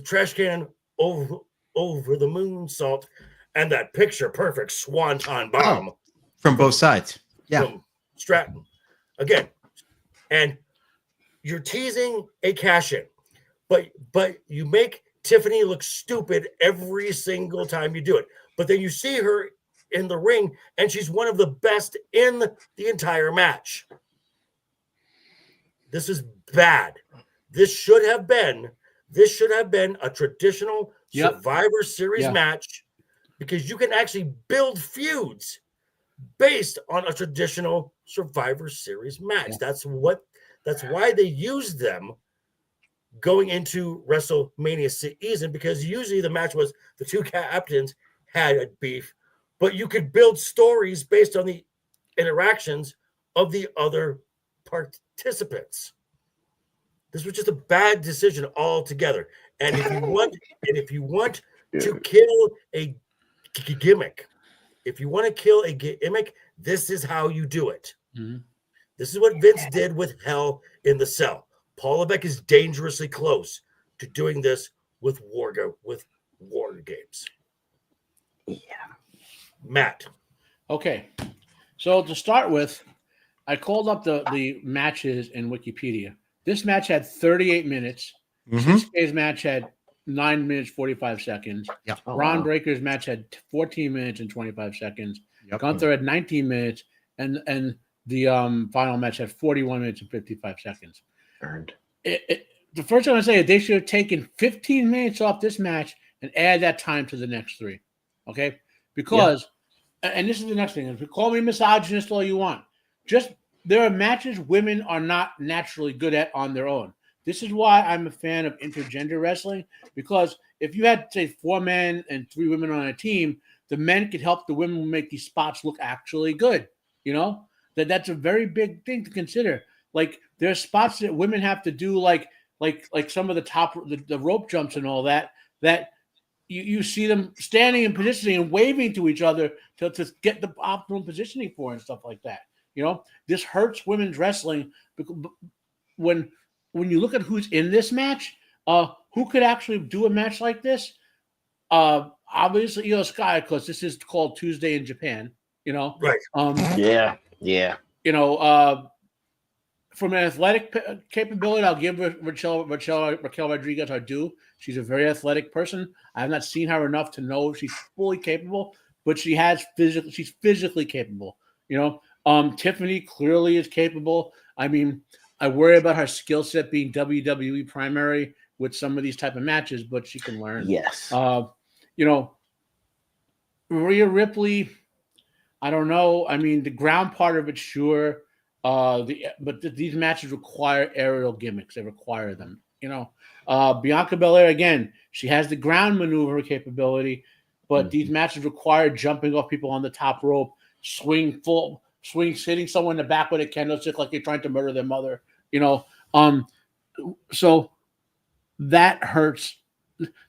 trash can over the moonsault and that picture perfect swanton bomb from both sides. Yeah, from Stratton again, and you're teasing a cash in, but you make Tiffany look stupid every single time you do it. But then you see her in the ring, and she's one of the best in the entire match. This is bad. This should have been a traditional Survivor Series match, because you can actually build feuds based on a traditional Survivor Series match. That's why they used them going into WrestleMania season, because usually the match was the 2 captains had a beef, but you could build stories based on the interactions of the other participants. This was just a bad decision altogether. And if you want to kill a gimmick, this is how you do it. Mm-hmm. This is what Vince did with Hell in the Cell. Paul Levesque is dangerously close to doing this with War Games. Yeah. Matt. Okay. So to start with, I called up the matches in Wikipedia. This match had 38 minutes. CSK's match had 9 minutes, 45 seconds. Yeah. Ron Breaker's match had 14 minutes and 25 seconds. Yep. Gunther had 19 minutes, and the final match had 41 minutes and 55 seconds. Earned. The first thing I say is they should have taken 15 minutes off this match and add that time to the next 3. Okay? Because, and this is the next thing, if you call me misogynist all you want, just there are matches women are not naturally good at on their own. This is why I'm a fan of intergender wrestling, because if you had, say, 4 men and 3 women on a team, the men could help the women make these spots look actually good. You know? That's a very big thing to consider. Like, there are spots that women have to do, like some of the rope jumps and all that you see them standing and positioning and waving to each other to get the optimal positioning for and stuff like that. You know, this hurts women's wrestling because when you look at who's in this match, who could actually do a match like this? Obviously, Io Sky, because this is called Tuesday in Japan. You know, Right. Yeah. You know, from an athletic capability, I'll give Raquel Rodriguez her due. She's a very athletic person. I have not seen her enough to know if she's fully capable, but she's physically capable. You know, Tiffany clearly is capable. I mean, I worry about her skill set being WWE primary with some of these type of matches, but she can learn. Yes. You know, Rhea Ripley, I don't know. I mean, the ground part of it, sure. These matches require aerial gimmicks. They require them. You know, Bianca Belair, again, she has the ground maneuver capability, but these matches require jumping off people on the top rope, swing, hitting someone in the back with a candlestick like you're trying to murder their mother. You know, so that hurts.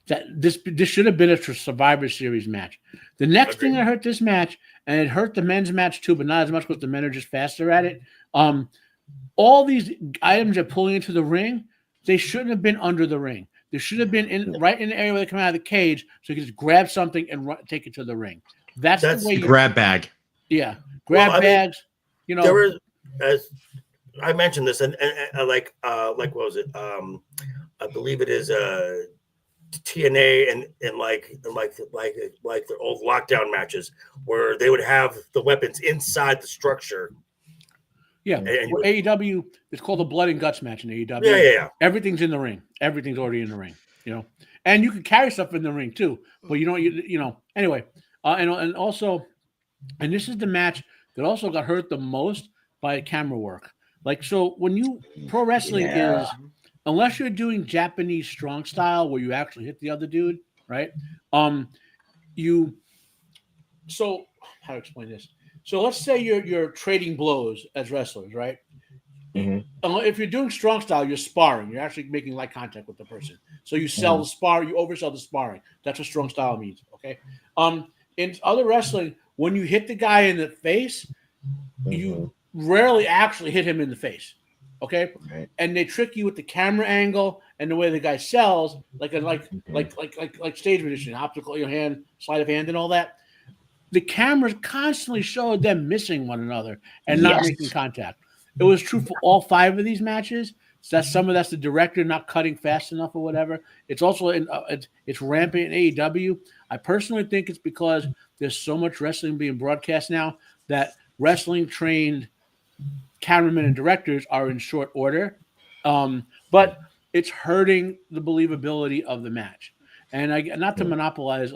That this should have been a Survivor Series match. The next thing that hurt this match, and it hurt the men's match too, but not as much because the men are just faster at it. All these items are pulling into the ring. They shouldn't have been under the ring. They should have been right in the area where they come out of the cage, so you can just grab something and take it to the ring. That's the way you grab bag. Yeah, grab bags. You know, there was, as I mentioned this, and like what was it? I believe it is TNA and like the old lockdown matches where they would have the weapons inside the structure. Yeah, AEW, it's called a blood and guts match in AEW. Yeah. Everything's in the ring. Everything's already in the ring. You know, and you can carry stuff in the ring too. But you know. Anyway, and also, and this is the match that also got hurt the most by camera work. Like, so when you pro wrestling is, unless you're doing Japanese strong style where you actually hit the other dude, right? So how to explain this? So let's say you're trading blows as wrestlers, right? Mm-hmm. If you're doing strong style, you're sparring. You're actually making light contact with the person. So you sell the spar, you oversell the sparring. That's what strong style means. Okay. In other wrestling, when you hit the guy in the face, you rarely actually hit him in the face. Okay. Right. And they trick you with the camera angle and the way the guy sells, like stage magician, optical hand, sleight of hand, and all that. The cameras constantly showed them missing one another and not making contact. It was true for all 5 of these matches. So that's the director not cutting fast enough or whatever. It's also it's rampant in AEW. I personally think it's because there's so much wrestling being broadcast now that wrestling trained cameramen and directors are in short order. But it's hurting the believability of the match. And not to monopolize,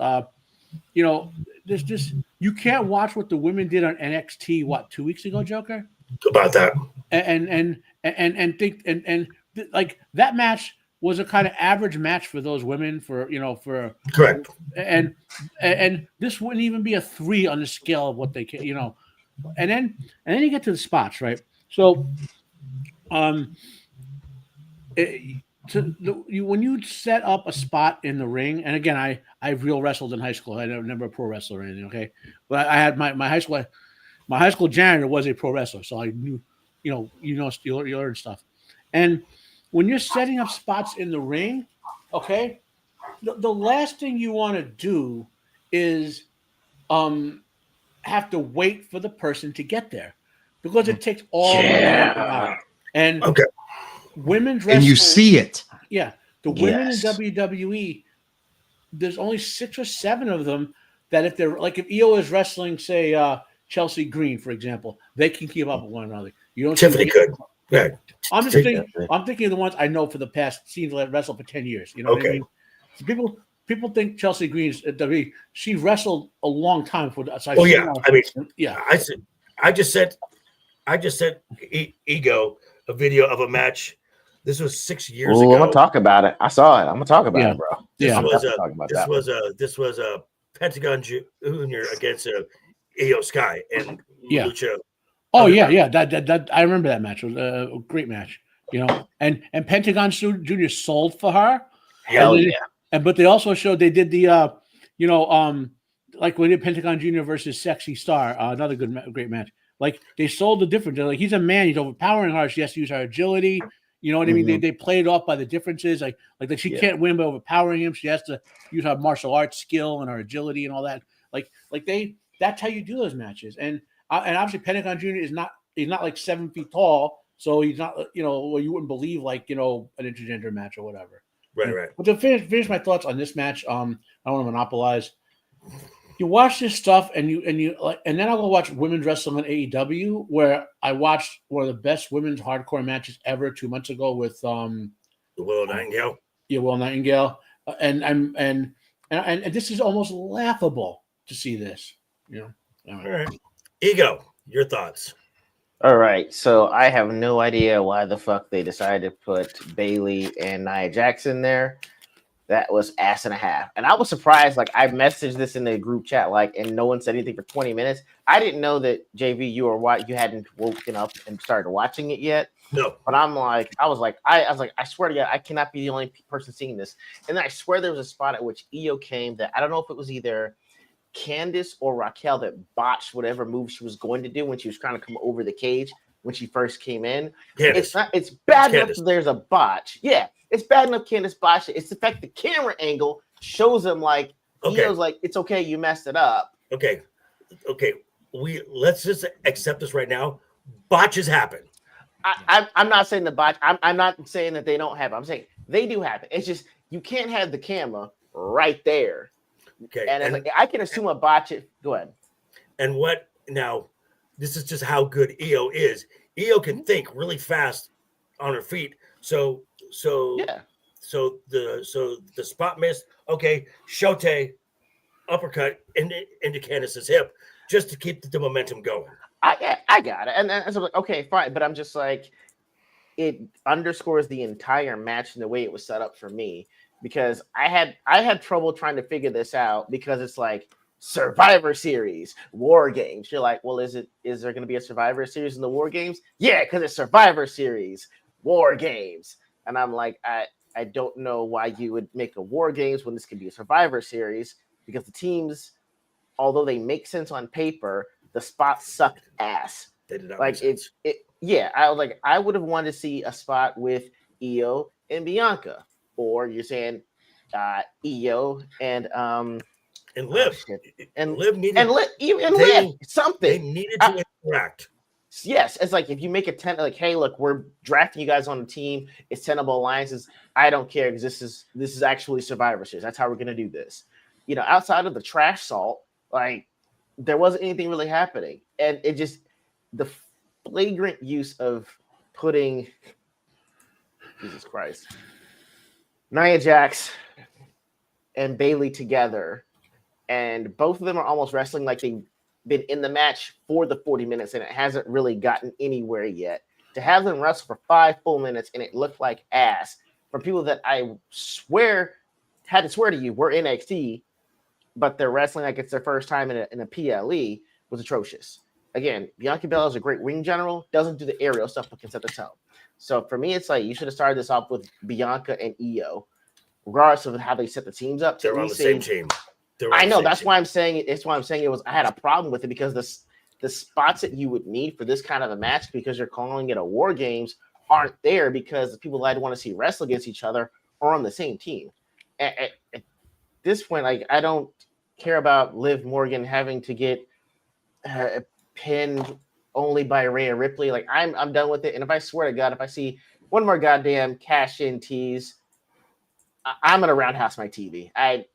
you can't watch what the women did on NXT 2 weeks ago, Joker? About that. And think like that match was a kind of average match for those women for Correct. And this wouldn't even be a 3 on the scale of what they can, and then you get to the spots, right? So when you set up a spot in the ring, and again, I real wrestled in high school. I never a pro wrestler or anything, okay? But I had my high school janitor was a pro wrestler, so I knew, you learn stuff. And when you're setting up spots in the ring, okay, the last thing you want to do is have to wait for the person to get there because it takes all the out. And women's wrestling, and you see it. Yeah, the women in WWE, there's only 6 or 7 of them that if they're like if Io is wrestling, say Chelsea Green, for example, they can keep up with one another. You don't. Tiffany could. Yeah. I'm just Take- thinking. I'm thinking of the ones I know for the past. Seems like wrestled for 10 years. You know what I Okay. mean? So people think Chelsea Green's she wrestled a long time for that. So Oh yeah, I mean, yeah. I just sent Ego a video of a match. This was 6 years Ooh, ago. I'm gonna talk about it. I saw it. I'm gonna talk about it, bro. This Yeah. was I'm talking about that. this was a Pentagon Junior against Io Sky and Yeah. Lucha. Oh yeah. That I remember that match. It was a great match. You know, and Pentagon Junior sold for her. Hell and yeah. But they also showed they did the like when they did Pentagon Junior versus Sexy Star, another great match. Like they sold the difference. They're like, he's a man, he's overpowering her. She has to use her agility. You know what I mean? They played off by the differences. Like that she can't win by overpowering him. She has to use her martial arts skill and her agility and all that. That's how you do those matches. And obviously Pentagon Junior he's not like 7 feet tall, so he's not you wouldn't believe an intergender match or whatever. Right. But to finish my thoughts on this match, I don't want to monopolize. You watch this stuff and then I'll go watch women's wrestling on AEW, where I watched one of the best women's hardcore matches ever 2 months ago with the Will Nightingale. Yeah, Will Nightingale, and this is almost laughable to see this. All right, Ego, your thoughts? All right, so I have no idea why the fuck they decided to put Bailey and Nia Jax in there. That was ass and a half. And I was surprised. Like, I messaged this in the group chat, and no one said anything for 20 minutes. I didn't know that, JV, you hadn't woken up and started watching it yet. No. But I swear to God, I cannot be the only person seeing this. And then I swear there was a spot at which Io came that I don't know if it was either Candice or Raquel that botched whatever move she was going to do when she was trying to come over the cage when she first came in. Candice. It's bad enough that there's a botch. Yeah. It's bad enough Candice botched it. It's the fact the camera angle shows him Io's like, it's okay, you messed it up. Okay. Let's just accept this right now. Botches happen. I'm not saying the botch. I'm not saying that they don't happen. I'm saying they do happen. It's just you can't have the camera right there. Okay. And I can assume a botch it. Go ahead. And what now? This is just how good Io is. Io can think really fast on her feet. So the spot missed. Okay, Shote uppercut into Candice's hip just to keep the momentum going. I got it, and so I'm like, okay, fine, but I'm just like, it underscores the entire match and the way it was set up for me, because I had trouble trying to figure this out, because it's like Survivor Series, War Games. You're like, well, is there going to be a Survivor Series in the War Games? Yeah, because it's Survivor Series, War Games. And I'm like, I don't know why you would make a War Games when this could be a Survivor Series, because the teams, although they make sense on paper, the spots suck ass. They did not like it's yeah. I was like, I would have wanted to see a spot with Io and Bianca, or you're saying Io and Liv. And Liv needed Liv something. They needed to interact. Yes, it's like if you make a 10, like, hey, look, we're drafting you guys on a team. It's tenable alliances. I don't care, because this is actually Survivor Series. That's how we're gonna do this. Outside of the trash salt, like, there wasn't anything really happening, and it just, the flagrant use of putting, Jesus Christ, Nia Jax and Bailey together, and both of them are almost wrestling like they've been in the match for the 40 minutes, and it hasn't really gotten anywhere yet. To have them wrestle for 5 full minutes and it looked like ass from people that I had to swear to you were NXT, but they're wrestling like it's their first time in a PLE, was atrocious. Again, Bianca Belair is a great ring general, doesn't do the aerial stuff, but can set the tone. So for me, it's like, you should have started this off with Bianca and Io, regardless of how they set the teams up. They're on the same team. I know, that's why I'm saying it. That's why I'm saying I had a problem with it, because the spots that you would need for this kind of a match, because you're calling it a War Games, aren't there, because the people I'd want to see wrestle against each other are on the same team. At this point, like, I don't care about Liv Morgan having to get pinned only by Rhea Ripley. Like, I'm done with it. And if I swear to God, if I see one more goddamn cash-in tease, I'm gonna roundhouse my TV. I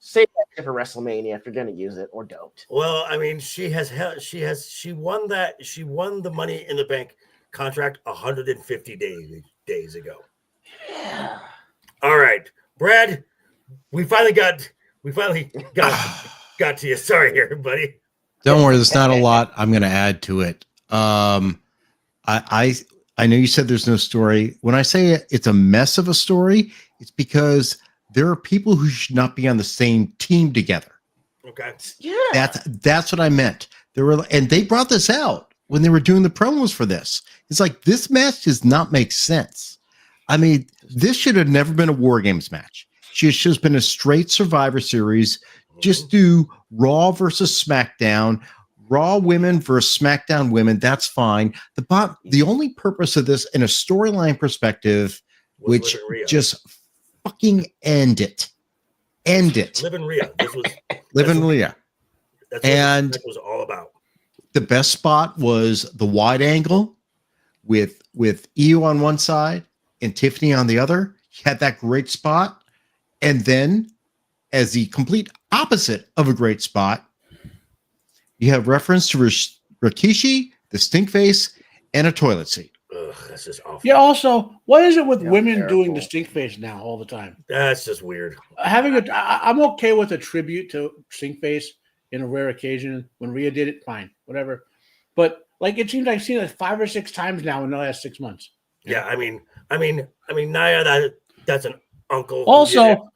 save that for WrestleMania if you're gonna use it, or don't. Well, I mean, she won the Money in the Bank contract 150 days ago. All right, Brad, we finally got to you. Sorry here, buddy. Don't worry, there's not a lot I'm going to add to it. I know you said there's no story. When I say it's a mess of a story, it's because there are people who should not be on the same team together. Okay. Yeah. That's what I meant. And they brought this out when they were doing the promos for this. It's like, this match does not make sense. I mean, this should have never been a War Games match. It should have been a straight Survivor Series. Just do Raw versus SmackDown, Raw women versus SmackDown women. That's fine. The only purpose of this in a storyline perspective, which just fucking end it. Liv and Rhea. Liv and Rhea. That's and what it was all about. The best spot was the wide angle with Io on one side and Tiffany on the other. He had that great spot. And then, as the complete opposite of a great spot, you have reference to Rikishi, the stink face, and a toilet seat. Ugh, that's just awful. Yeah. Also, what is it with Yeah, women terrible. doing the stink face now all the time? That's just weird. I'm okay with a tribute to stink face in a rare occasion. When Rhea did it, fine, whatever. But like, it seems I've seen it 5 or 6 times now in the last 6 months. Yeah, I mean, Nia, that's an uncle. Also,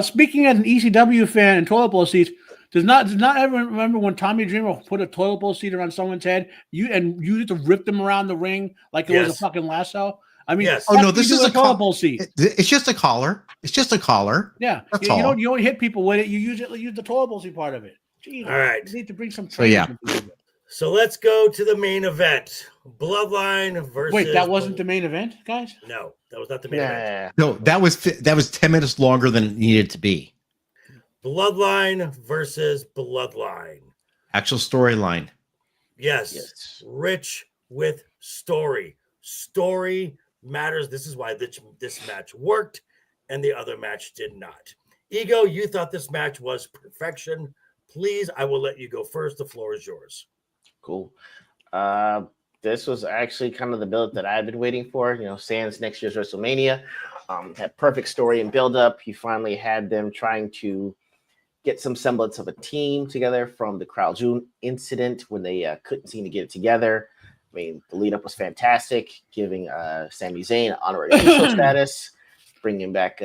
speaking as an ECW fan and toilet bowl seats, does not everyone remember when Tommy Dreamer put a toilet bowl seat around someone's head? You used to rip them around the ring like it was a fucking lasso. I mean, Yes. Oh no, this is a toilet bowl seat. It's just a collar. It's just a collar. Yeah, That's you all. don't hit people with it. You use the toilet bowl seat part of it. Jeez, All right. you need to bring some. So, yeah. So let's go to the main event. Bloodline versus. Wait, that wasn't the main event, guys? No, that was not the main event. Nah. No, that was 10 minutes longer than it needed to be. Bloodline versus Bloodline. Actual storyline. Yes. Rich with story. Story matters. This is why this match worked and the other match did not. Ego, you thought this match was perfection. Please, I will let you go first. The floor is yours. Cool. This was actually kind of the build that I've been waiting for. Sans next year's WrestleMania. Had perfect story and build up. You finally had them trying to get some semblance of a team together from the Crown Jewel incident when they couldn't seem to get it together. I mean, the lead up was fantastic, giving Sami Zayn honorary official status, bringing back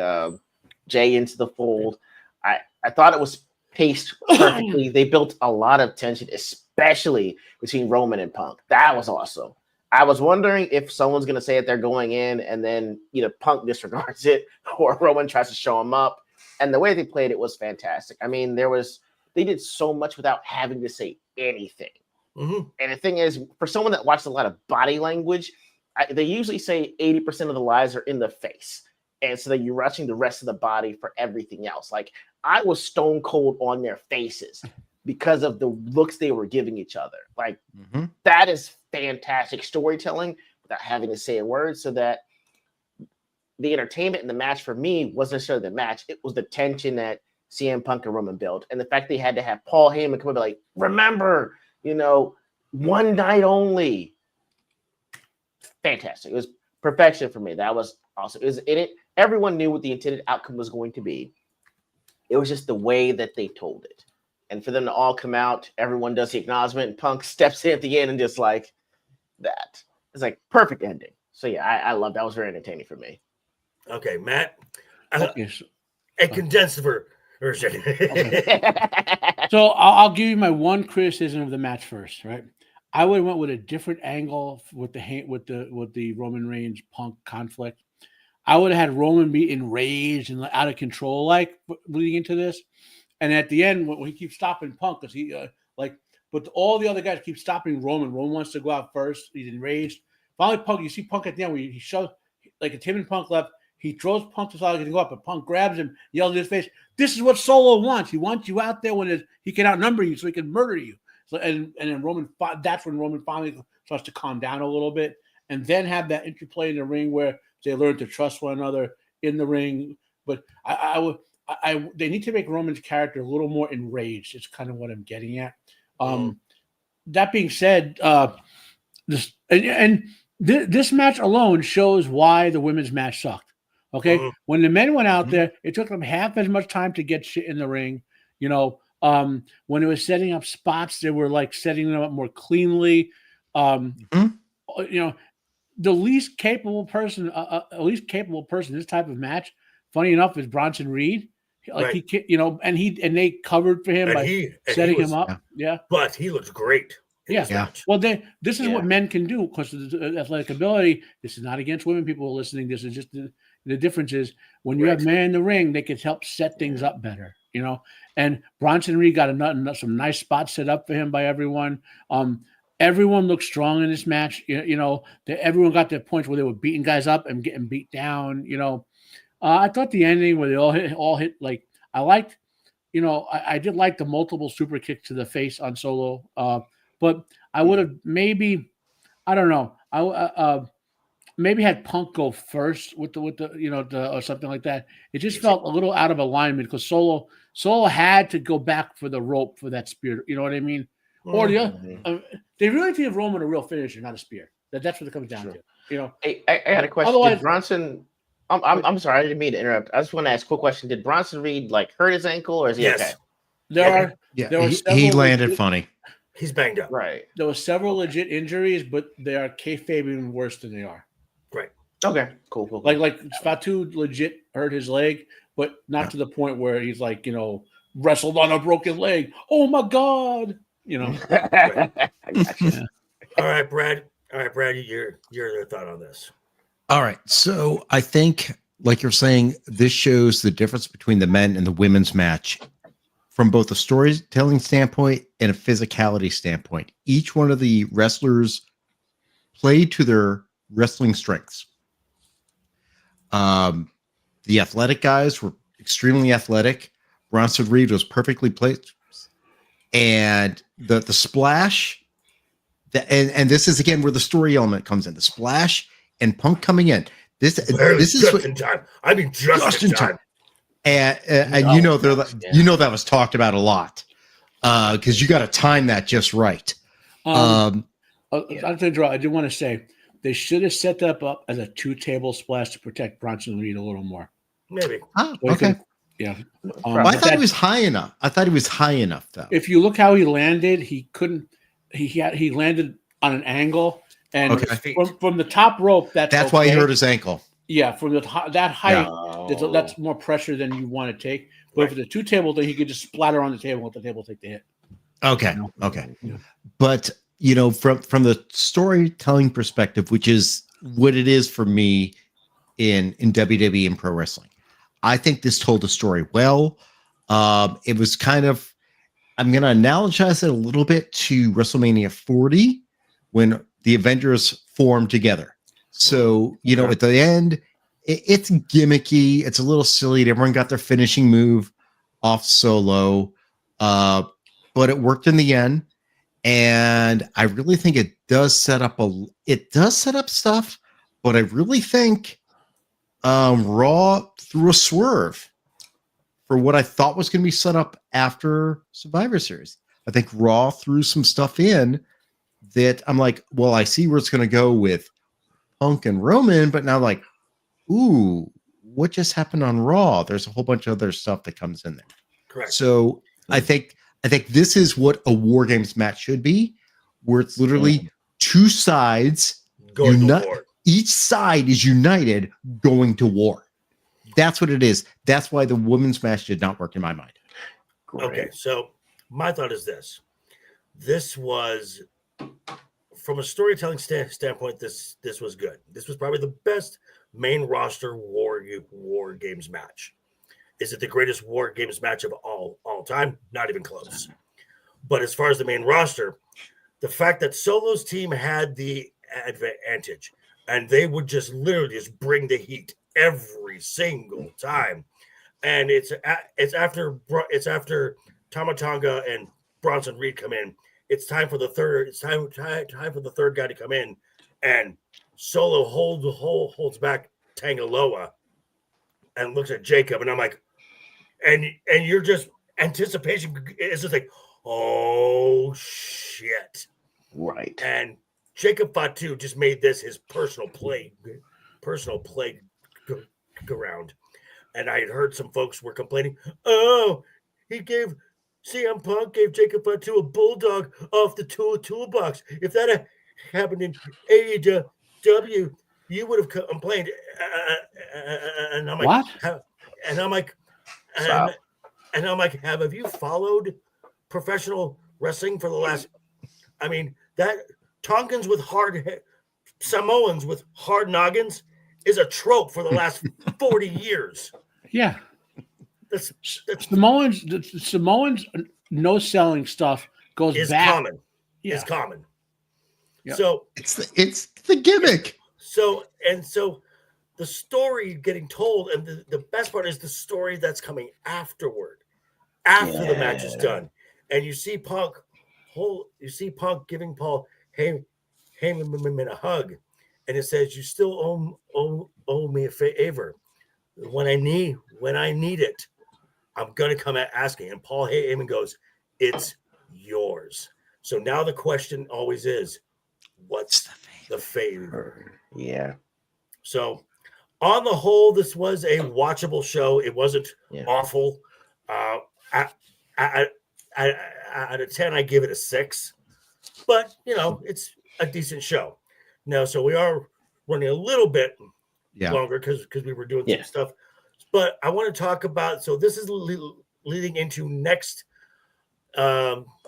Jay into the fold. I thought it was paced perfectly. They built a lot of tension, especially between Roman and Punk. That was awesome. I was wondering if someone's going to say that they're going in and then either Punk disregards it or Roman tries to show him up. And the way they played it was fantastic. I mean, they did so much without having to say anything. Mm-hmm. And the thing is, for someone that watched a lot of body language, they usually say 80% of the lies are in the face. And so that you're watching the rest of the body for everything else. Like, I was stone cold on their faces because of the looks they were giving each other. Like, that is fantastic storytelling without having to say a word, so that the entertainment in the match for me wasn't necessarily the match. It was the tension that CM Punk and Roman built. And the fact they had to have Paul Heyman come up and be like, remember, one night only. Fantastic. It was perfection for me. That was awesome. It was in it. Everyone knew what the intended outcome was going to be. It was just the way that they told it. And for them to all come out, everyone does the acknowledgement, and Punk steps in at the end and just like that. It's like perfect ending. So yeah, I love that. It was very entertaining for me. Okay, Matt. Yes. A condensed version. So I'll give you my one criticism of the match first, right? I would have went with a different angle with the Roman Reigns Punk conflict. I would have had Roman be enraged and out of control, like leading into this. And at the end, when he keeps stopping Punk, because but all the other guys keep stopping Roman. Roman wants to go out first. He's enraged. Finally, Punk, you see Punk at the end where he shows, like, it's him and Punk left. He throws Punk to side to go up, but Punk grabs him, yells in his face, "This is what Solo wants. He wants you out there when he can outnumber you so he can murder you." So and then Roman, that's when Roman finally starts to calm down a little bit, and then have that interplay in the ring where they learn to trust one another in the ring. But they need to make Roman's character a little more enraged. It's kind of what I'm getting at. That being said, this and this match alone shows why the women's match sucked. Okay, when the men went out there, it took them half as much time to get shit in the ring. You know, when it was setting up spots, they were like setting them up more cleanly. You know, the least capable person in this type of match, funny enough, is Bronson Reed. Like Right. he, you know, and they covered for him by setting him up. Yeah, but he looks great. yeah. Well, this is what men can do because of the athletic ability. This is not against women. People are listening. This is just the difference is when you have men in the ring, they can help set things up better. You know, and Bronson Reed got some nice spots set up for him by everyone. Everyone looked strong in this match. You know, everyone got to points where they were beating guys up and getting beat down. You know, I thought the ending where they all hit like I liked. You know, I did like the multiple super kicks to the face on Solo. But I would have maybe, I don't know, maybe had Punk go first with the you know or something like that. It just felt a little out of alignment because Solo had to go back for the rope for that spear. You know what I mean? Or the other, they really need to give Roman a real finisher, not a spear. That's what it comes down to. You know. Hey, I had a question. Did Bronson? I'm sorry, I didn't mean to interrupt. I just want to ask a quick question. Did Bronson Reed like hurt his ankle, or is he okay? He landed funny. He's banged up. Right. There were several legit injuries, but they are kayfabing worse than they are. Right. Okay. Cool. Like Fatu legit hurt his leg, but not to the point where he's like, you know, wrestled on a broken leg. Oh my God. You know. All right, Brad. Your thought on this. All right. So I think, like you're saying, this shows the difference between the men and the women's match from both a storytelling standpoint and a physicality standpoint. Each one of the wrestlers played to their wrestling strengths. The athletic guys were extremely athletic. Bronson Reed was perfectly placed. And the splash, and this is again where the story element comes in. The splash and Punk coming in. This is just in time. I mean, just in time. And you know that was talked about a lot because you got to time that just right. I do want to say they should have set that up as a 2-table splash to protect Bronson Reed a little more. Maybe. Okay. Yeah. I thought he was high enough. Though. If you look how he landed, he couldn't. He landed on an angle, and from the top rope. That's why he hurt his ankle. Yeah, from that height, that's more pressure than you want to take. But for the 2-table thing, he could just splatter on the table and let the table take the hit. Okay. Yeah. But you know, from the storytelling perspective, which is what it is for me in WWE and pro wrestling, I think this told the story well. It was kind of, I'm going to analogize it a little bit to WrestleMania 40 when the Avengers formed together. So, you know, at the end, it's gimmicky. It's a little silly. Everyone got their finishing move off Solo, but it worked in the end. And I really think it does set up stuff, but I really think Raw threw a swerve for what I thought was going to be set up after Survivor Series. I think Raw threw some stuff in that I'm like, well, I see where it's going to go with Punk and Roman, but now like, ooh, what just happened on Raw? There's a whole bunch of other stuff that comes in there. Correct. So I think this is what a War Games match should be, where it's literally two sides going to war. Each side is united going to war. That's what it is. That's why the women's match did not work in my mind. Great. Okay, so my thought is this. This was, from a storytelling standpoint, this was good. This was probably the best main roster war games match. Is it the greatest war games match of all time? Not even close. But as far as the main roster, the fact that Solo's team had the advantage, and they would just literally just bring the heat every single time. And it's after Tama Tonga and Bronson Reed come in. It's time for the third. It's time for the third guy to come in, and Solo holds back Tangaloa and looks at Jacob, and I'm like, and you're just anticipation is just like, oh shit, right. And Jacob Fatu just made this his personal playground. And I had heard some folks were complaining, oh, CM Punk gave Jacob Fatu a bulldog off the toolbox. If that had happened in AEW, you would have complained. And I'm like, What? And I'm like, Stop. and I'm like, have you followed professional wrestling for the last? I mean, that Tonkins with Samoans with hard noggins is a trope for the last 40 years. Yeah. That's The Samoans no selling stuff goes is back. common. Yeah. Is common. Yep. So It's the gimmick. so the story getting told, and the best part is the story that's coming afterward, after the match is done, and you see Punk giving Paul Heyman a hug, and it says, "You still owe me a favor. When I need it, I'm gonna come asking." And Paul Heyman goes, "It's yours." So now the question always is, what's the favor? Yeah. So on the whole, this was a watchable show. It wasn't awful. Out of 10, I give it a 6. But, it's a decent show. Now, so we are running a little bit longer because we were doing some stuff. But I want to talk about, so this is leading into next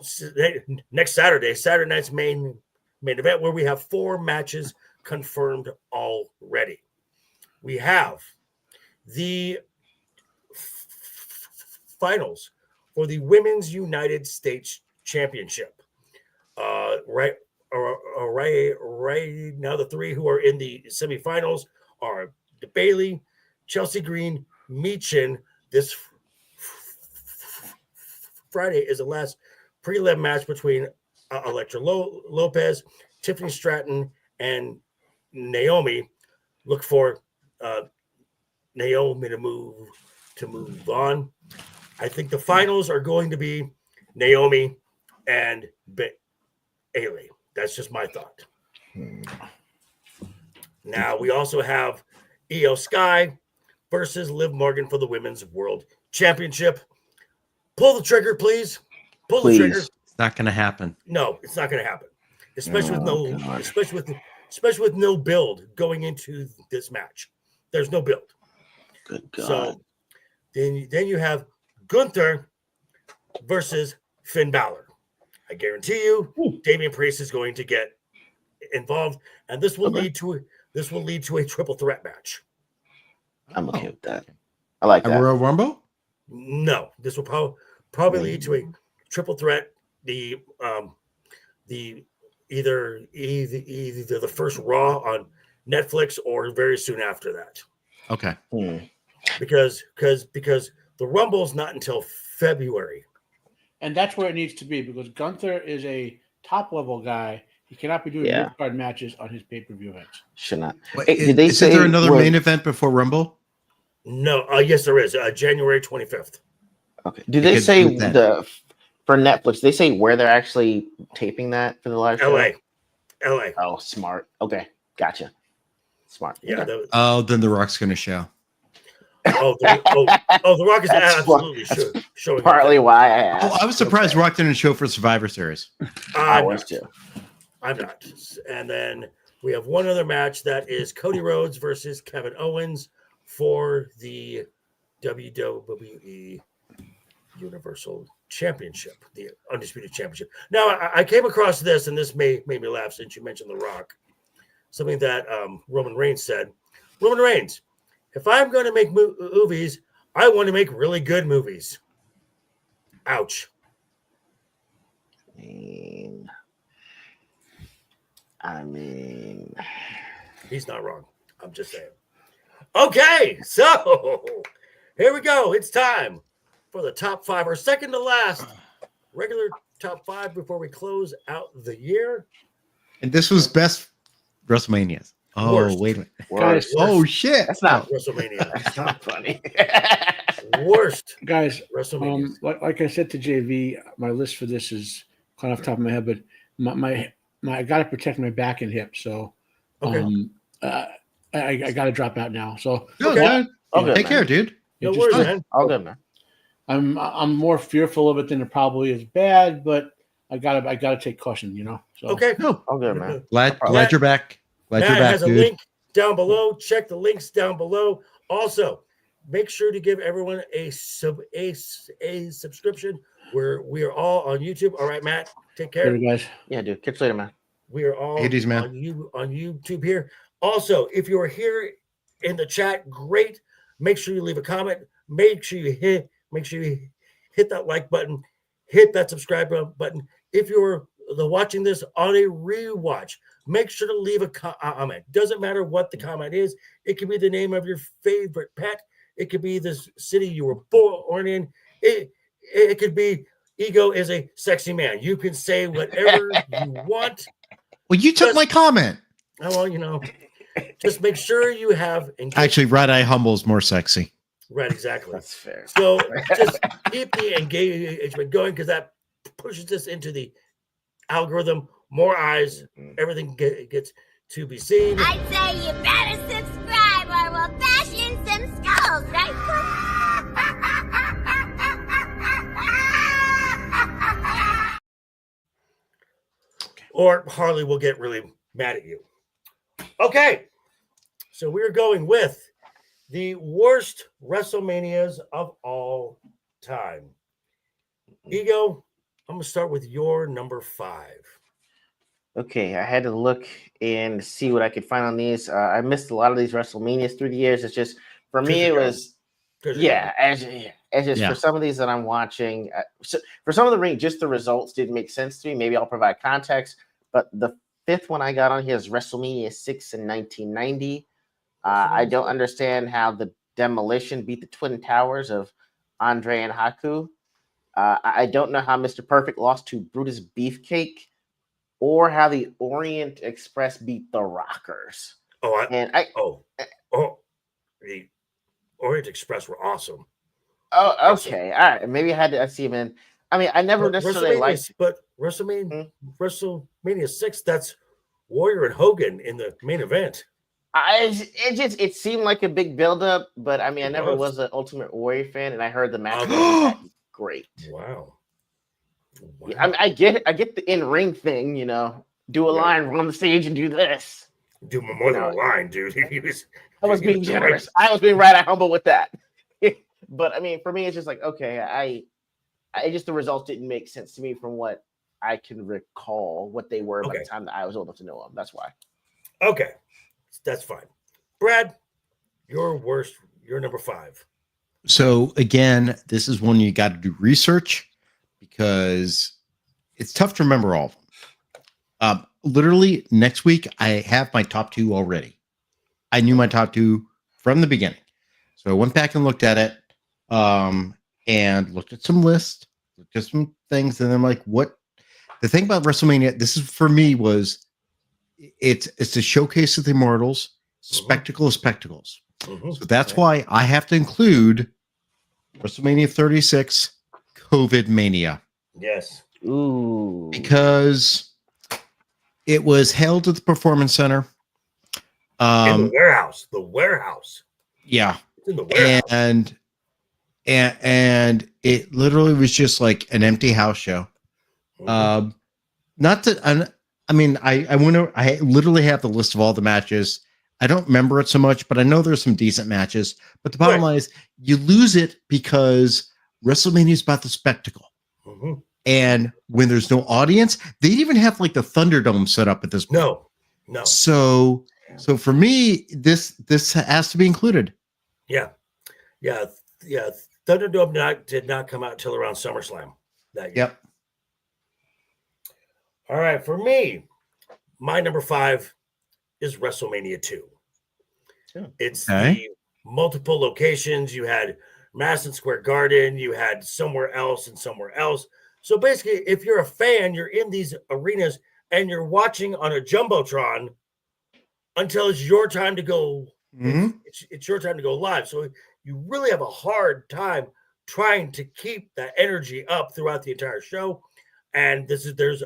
Saturday night's main event, where we have 4 matches confirmed already. We have the finals for the Women's United States Championship. Right now, the 3 who are in the semifinals are Bailey, Chelsea Green, Meechin. This Friday is the last prelim match between Elektra Lopez, Tiffany Stratton, and Naomi. Look for Naomi to move on. I think the finals are going to be Naomi and Bailey. That's just my thought. Now we also have Io Sky versus Liv Morgan for the Women's World Championship. Pull the trigger, please. Pull the trigger. It's not going to happen. No, it's not going to happen. Especially with no build going into this match. There's no build. Good God. So then you have Gunther versus Finn Balor. I guarantee you, Damian Priest is going to get involved, and this will lead to a triple threat match. I'm okay with that. I like that. A Royal Rumble? No, this will probably lead to a triple threat. The either the first Raw on Netflix or very soon after that. Okay. Because the Rumble's not until February. And that's where it needs to be, because Gunther is a top level guy. He cannot be doing mid-card matches on his pay-per-view events. Should not. Wait, did they say there another main event before Rumble? No. Yes, there is. January 25th. Okay. Do they say for Netflix? They say where they're actually taping that for the live show? LA. Oh, smart. Okay, gotcha. Smart. Yeah. Okay. Then The Rock's going to show. The Rock is absolutely showing. Partly why I asked. I was surprised Rock didn't show for Survivor Series. I was too. I'm not. And then we have one other match that is Cody Rhodes versus Kevin Owens for the WWE Universal Championship, the Undisputed Championship. Now, I came across this, and this made me laugh since you mentioned The Rock. Something that Roman Reigns said. Roman Reigns, if I'm going to make movies, I want to make really good movies. Ouch. I mean, he's not wrong. I'm just saying. Okay, so here we go. It's time for the top 5, or second to last regular top 5 before we close out the year. And this was best WrestleManias. Oh, Worst. wait a minute. Guys, oh, shit. That's not WrestleMania. That's not funny. Worst guys. WrestleMania. Like I said to JV, my list for this is kind of off the top of my head, but I got to protect my back and hip. So Okay. I got to drop out now. So Good, Okay. good. All good, Take man. care, dude. No just- worries, man. All good, man. I'm more fearful of it than it probably is bad, but I gotta take caution, you know. So Okay. No, All good, man. glad Matt- you're back. Glad Matt you're back, has a dude. link down below. Check the links down below. Also, make sure to give everyone a subscription. We are all on YouTube. All right, Matt. Take care. later, guys. Yeah, dude. Catch you later, man. We are all Hades, man. on YouTube here. Also, if you are here in the chat, great. Make sure you leave a comment. Make sure you hit that like button. Hit that subscribe button. If you're watching this on a rewatch, make sure to leave a comment. Doesn't matter what the comment is. It could be the name of your favorite pet. It could be the city you were born in. It could be Ego is a sexy man. You can say whatever you want. Well, you took my comment. Oh, well, just make sure you have Actually, Red Eye Humble is more sexy. right, exactly. That's fair. So just keep the engagement going because that pushes us into the algorithm. More eyes, everything gets to be seen. I'd say you better subscribe or we'll bash in some skulls, right? Or Harley will get really mad at you. Okay, so we're going with the worst WrestleManias of all time. Ego, I'm going to start with your number 5. Okay, I had to look and see what I could find on these. I missed a lot of these WrestleManias through the years. It's just for me, it was as just Yeah. for some of these that I'm watching. So for some of the ring, just the results didn't make sense to me. Maybe I'll provide context. But the 5th one I got on here is WrestleMania 6 in 1990. I don't understand how the Demolition beat the Twin Towers of Andre and Haku. I don't know how Mr. Perfect lost to Brutus Beefcake, or how the Orient Express beat the Rockers. The Orient Express were awesome. Oh, okay, all right. Maybe I had to see him in. I mean, I never necessarily liked, but WrestleMania 6. That's Warrior and Hogan in the main event. It seemed like a big buildup, but I mean, I never was an Ultimate Warrior fan, and I heard the match was great. Wow. I mean, I get the in-ring thing, do a line, run on the stage, and do this. Do more than a line, dude. I was being generous. I was being right humble with that. But I mean, for me, it's just like, okay, I just the results didn't make sense to me from what I can recall what they were by the time that I was old enough to know them. That's why. Okay, that's fine. Brad, your number 5. So again, this is one you got to do research because it's tough to remember all of them. Literally next week, I have my top 2 already. I knew my top 2 from the beginning. So I went back and looked at it and looked at some lists, looked at some things. And I'm like, what? The thing about WrestleMania, this is for me was it's a showcase of the immortals, spectacle of spectacles. So that's why I have to include WrestleMania 36 COVID Mania. Yes. Ooh. Because it was held at the Performance Center. In the warehouse. The warehouse. Yeah. It's in the warehouse. And it literally was just like an empty house show. Not that I mean, I literally have the list of all the matches. I don't remember it so much, but I know there's some decent matches. But the bottom line is you lose it because WrestleMania is about the spectacle. And when there's no audience, they didn't even have like the Thunderdome set up at this point. No. So for me, this has to be included. Yeah. Thunderdome did not come out till around SummerSlam that year. Yep. All right, for me, my number 5 is WrestleMania 2. It's the multiple locations. You had Madison Square Garden, you had somewhere else and somewhere else. So basically, if you're a fan, you're in these arenas and you're watching on a Jumbotron until it's your time to go. It's your time to go live. So you really have a hard time trying to keep that energy up throughout the entire show. And there's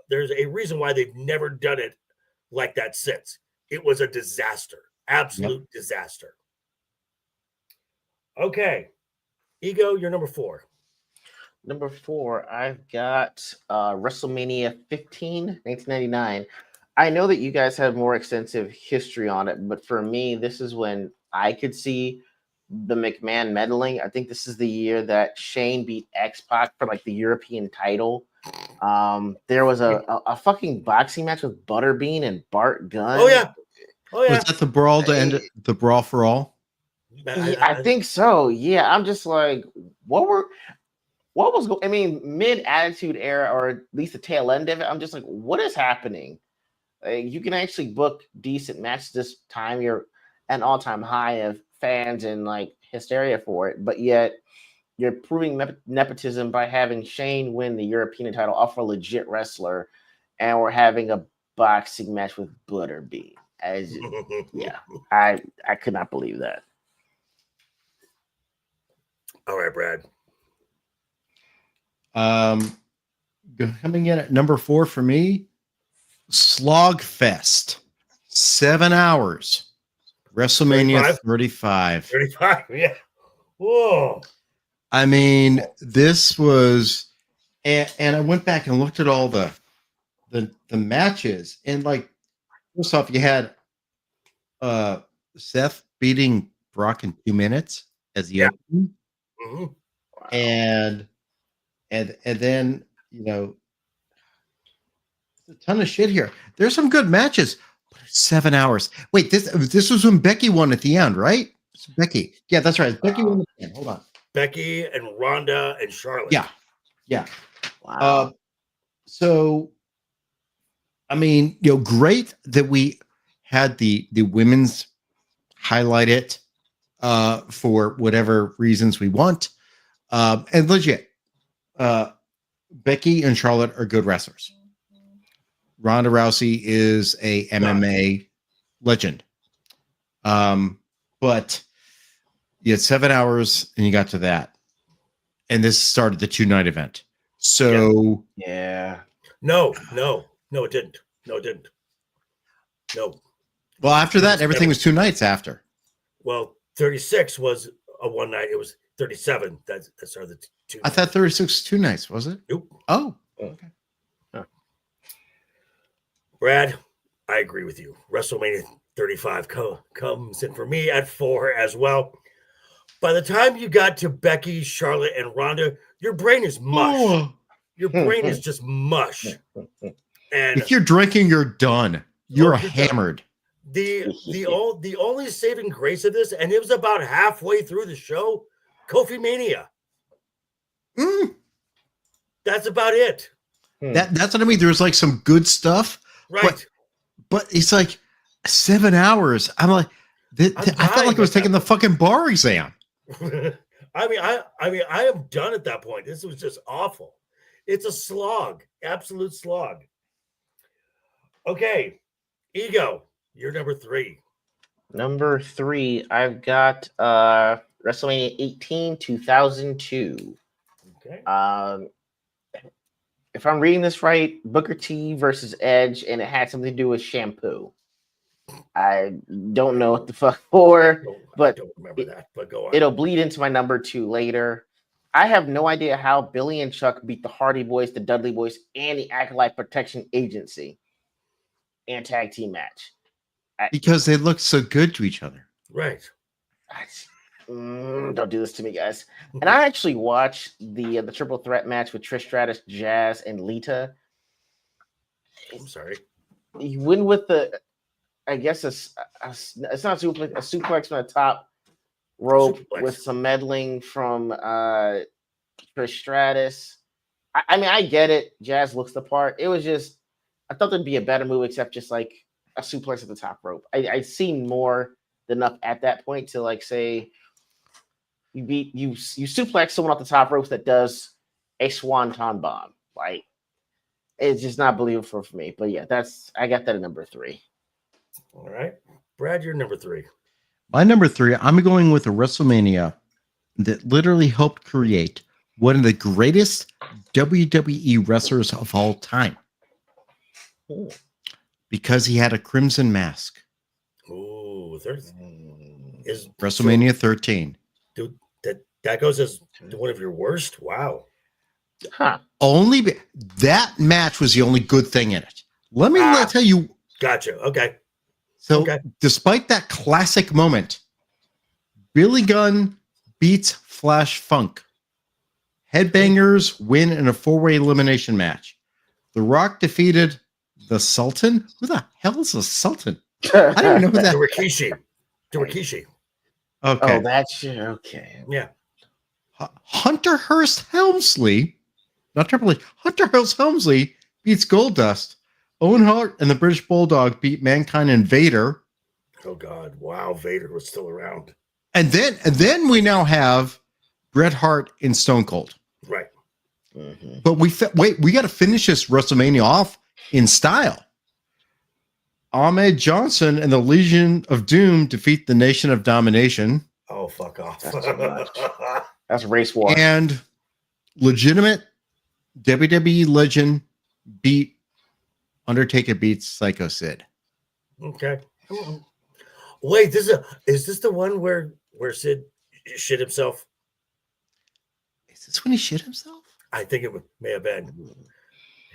there's a reason why they've never done it like that since. It was a disaster, absolute disaster. Okay, Ego, you're number 4. Number 4, I've got WrestleMania 15, 1999. I know that you guys have more extensive history on it, but for me, this is when I could see the McMahon meddling. I think this is the year that Shane beat X-Pac for like the European title. There was a fucking boxing match with Butterbean and Bart Gunn. Oh yeah. Was that the brawl to end the brawl for all? Yeah, I think so. Yeah, I'm just like, what was going? I mean, mid Attitude Era, or at least the tail end of it. I'm just like, what is happening? Like, you can actually book decent matches this time. You're at an all-time high of fans and like hysteria for it, but yet you're proving nepotism by having Shane win the European title off a legit wrestler, and we're having a boxing match with Butterbean. I could not believe that. All right, Brad. Coming in at number 4 for me, Slogfest, 7 hours, WrestleMania 35. 35, yeah. Whoa. I mean, this was, and I went back and looked at all the matches, and like, first off, you had Seth beating Brock in 2 minutes as the opening. Mm-hmm. And then, you know, a ton of shit here. There's some good matches, but 7 hours. Wait, this was when Becky won at the end, right? It's Becky. Yeah, that's right. Becky won at the end. Hold on. Becky and Ronda and Charlotte. Yeah. Wow. So, I mean, you know, great that we had the women's highlight it for whatever reasons we want. And legit, Becky and Charlotte are good wrestlers. Ronda Rousey is a MMA legend. But you had 7 hours and you got to that. And this started the 2-night event. So yeah. No, it didn't. No. Well, after that, everything was 2 nights after. Well, 36 was a 1 night. It was 37. That started the 2 I thought 36 was 2 nights, was it? Nope. Oh, okay. Brad, I agree with you. WrestleMania 35 comes in for me at 4 as well. By the time you got to Becky, Charlotte, and Ronda, your brain is mush. Oh. Your brain is just mush. And If you're drinking, you're done. You're you're hammered. the only saving grace of this, and it was about halfway through the show, Kofi Mania. That's about it. That's what I mean. There's like some good stuff, Right. but it's like 7 hours. I'm like, I felt like I was taking the fucking bar exam. I mean, I am done at that point. This was just awful. It's a slog, absolute slog. Okay, Ego, you're number 3. Number 3, I've got WrestleMania 18, 2002. Okay. If I'm reading this right, Booker T versus Edge, and it had something to do with shampoo. I don't know what the fuck for, but I don't remember that. But go on. It'll bleed into my number 2 later. I have no idea how Billy and Chuck beat the Hardy Boys, the Dudley Boys, and the Acolyte Protection Agency and tag team match. Because they look so good to each other. Right. Don't do this to me, guys. And I actually watched the triple threat match with Trish Stratus, Jazz, and Lita. I'm sorry. You win with I guess it's not a suplex from the top rope with some meddling from Trish Stratus. I mean, I get it. Jazz looks the part. It was just, I thought there'd be a better move except just like a suplex at the top rope. I seen more than enough at that point to like say you suplex someone off the top ropes that does a swanton bomb. Like, it's just not believable for me. But yeah, I got that at number 3. All right. Brad, you're number 3. My number 3, I'm going with a WrestleMania that literally helped create one of the greatest WWE wrestlers of all time. Because he had a crimson mask. Ooh, there's is WrestleMania 13. Dude, that goes as one of your worst. Wow. Huh. That match was the only good thing in it. Let me tell you. Gotcha. Okay. So, despite that classic moment, Billy Gunn beats Flash Funk. Headbangers win in a 4-way elimination match. The Rock defeated the Sultan. Who the hell is the Sultan? I don't even know who that is. Rikishi. Okay. Oh, that's okay. Yeah. Hunter Hearst Helmsley, not Triple H, Hunter Hearst Helmsley beats Goldust. Owen Hart and the British Bulldog beat Mankind and Vader. Oh God! Wow, Vader was still around. And then we now have Bret Hart and Stone Cold. Right. Mm-hmm. But we got to finish this WrestleMania off in style. Ahmed Johnson and the Legion of Doom defeat the Nation of Domination. Oh, fuck off. That's too much. That's race war. And legitimate WWE legend beat Undertaker beats Psycho Sid. Okay. Wait, is this the one where Sid shit himself? Is this when he shit himself? I think it may have been.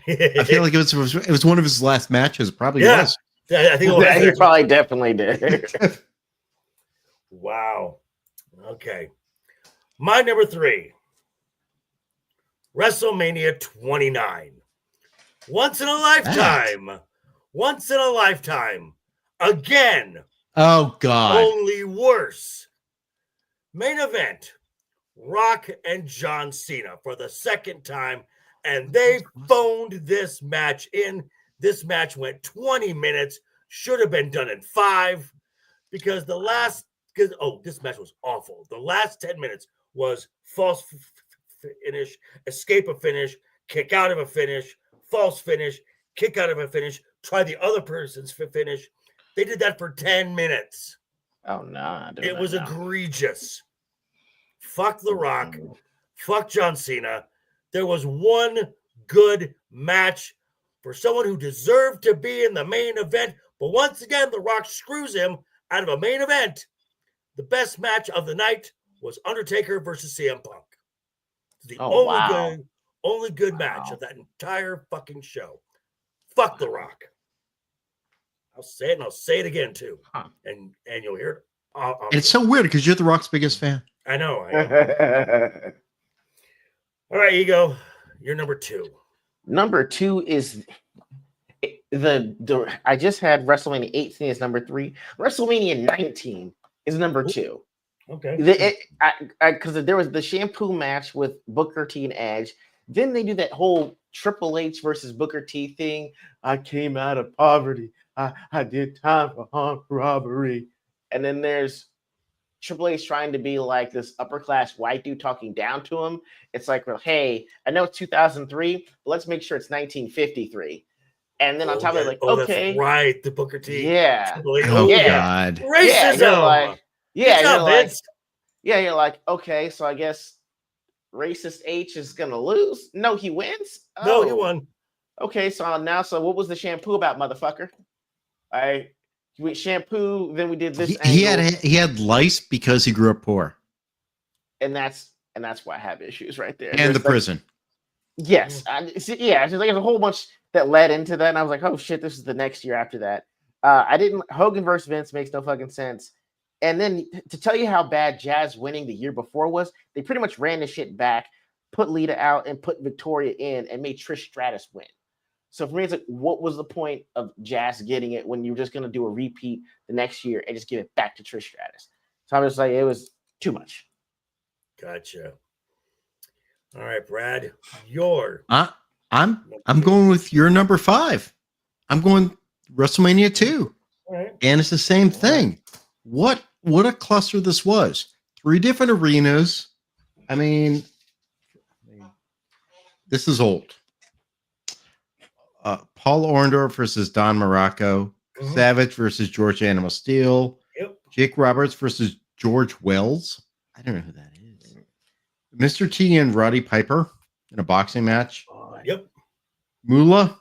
I feel like it was one of his last matches. Probably was. Yeah, I think it was. He probably definitely did. Wow. Okay. My number 3. WrestleMania 29. Once in a lifetime. Once in a lifetime. Again. Oh, God. Only worse. Main event. Rock and John Cena for the second time. And they phoned this match in. This match went 20 minutes. Should have been done in 5. Because this match was awful. The last 10 minutes was false finish, escape a finish, kick out of a finish, false finish, kick out of a finish, try the other person's finish. They did that for 10 minutes. Oh, no. It was egregious. Fuck The Rock. Fuck John Cena. There was one good match for someone who deserved to be in the main event. But once again, The Rock screws him out of a main event. The best match of the night was Undertaker versus CM Punk. The only good match of that entire fucking show. Fuck The Rock. I'll say it and I'll say it again too. And you'll hear it. It's so weird because you're The Rock's biggest fan. I know. All right, Ego. You're number 2. Number 2 is the I just had WrestleMania 18 as number 3. WrestleMania 19 is number 2. Okay. Because there was the shampoo match with Booker T and Edge. Then they do that whole Triple H versus Booker T thing. I came out of poverty. I did time for armed robbery. And then there's Triple H trying to be like this upper class white dude talking down to him. It's like, well, hey, I know it's 2003, but let's make sure it's 1953. And then on top of it, like, okay, that's right, the Booker T. Yeah. Oh, yeah. God. Racism. You're like, okay, so I guess racist H is gonna lose. No, he wins. No, he won. Okay, so what was the shampoo about, motherfucker? We went shampoo, then we did this. He had lice because he grew up poor, and that's why I have issues right there. And the prison. Yes, it's like there's a whole bunch that led into that, and I was like, oh shit, this is the next year after that. Hogan versus Vince makes no fucking sense. And then to tell you how bad Jazz winning the year before was, they pretty much ran the shit back, put Lita out, and put Victoria in, and made Trish Stratus win. So for me, it's like, what was the point of Jazz getting it when you were just going to do a repeat the next year and just give it back to Trish Stratus? So I was like, it was too much. Gotcha. All right, Brad, I'm going with your number 5. I'm going WrestleMania 2. All right. And it's the same thing. What a cluster this was. 3 different arenas. I mean, this is old. Paul Orndorff versus Don Morocco. Mm-hmm. Savage versus George Animal Steel. Yep. Jake Roberts versus George Wells. I don't know who that is. Mr. T and Roddy Piper in a boxing match. Yep. Moolah.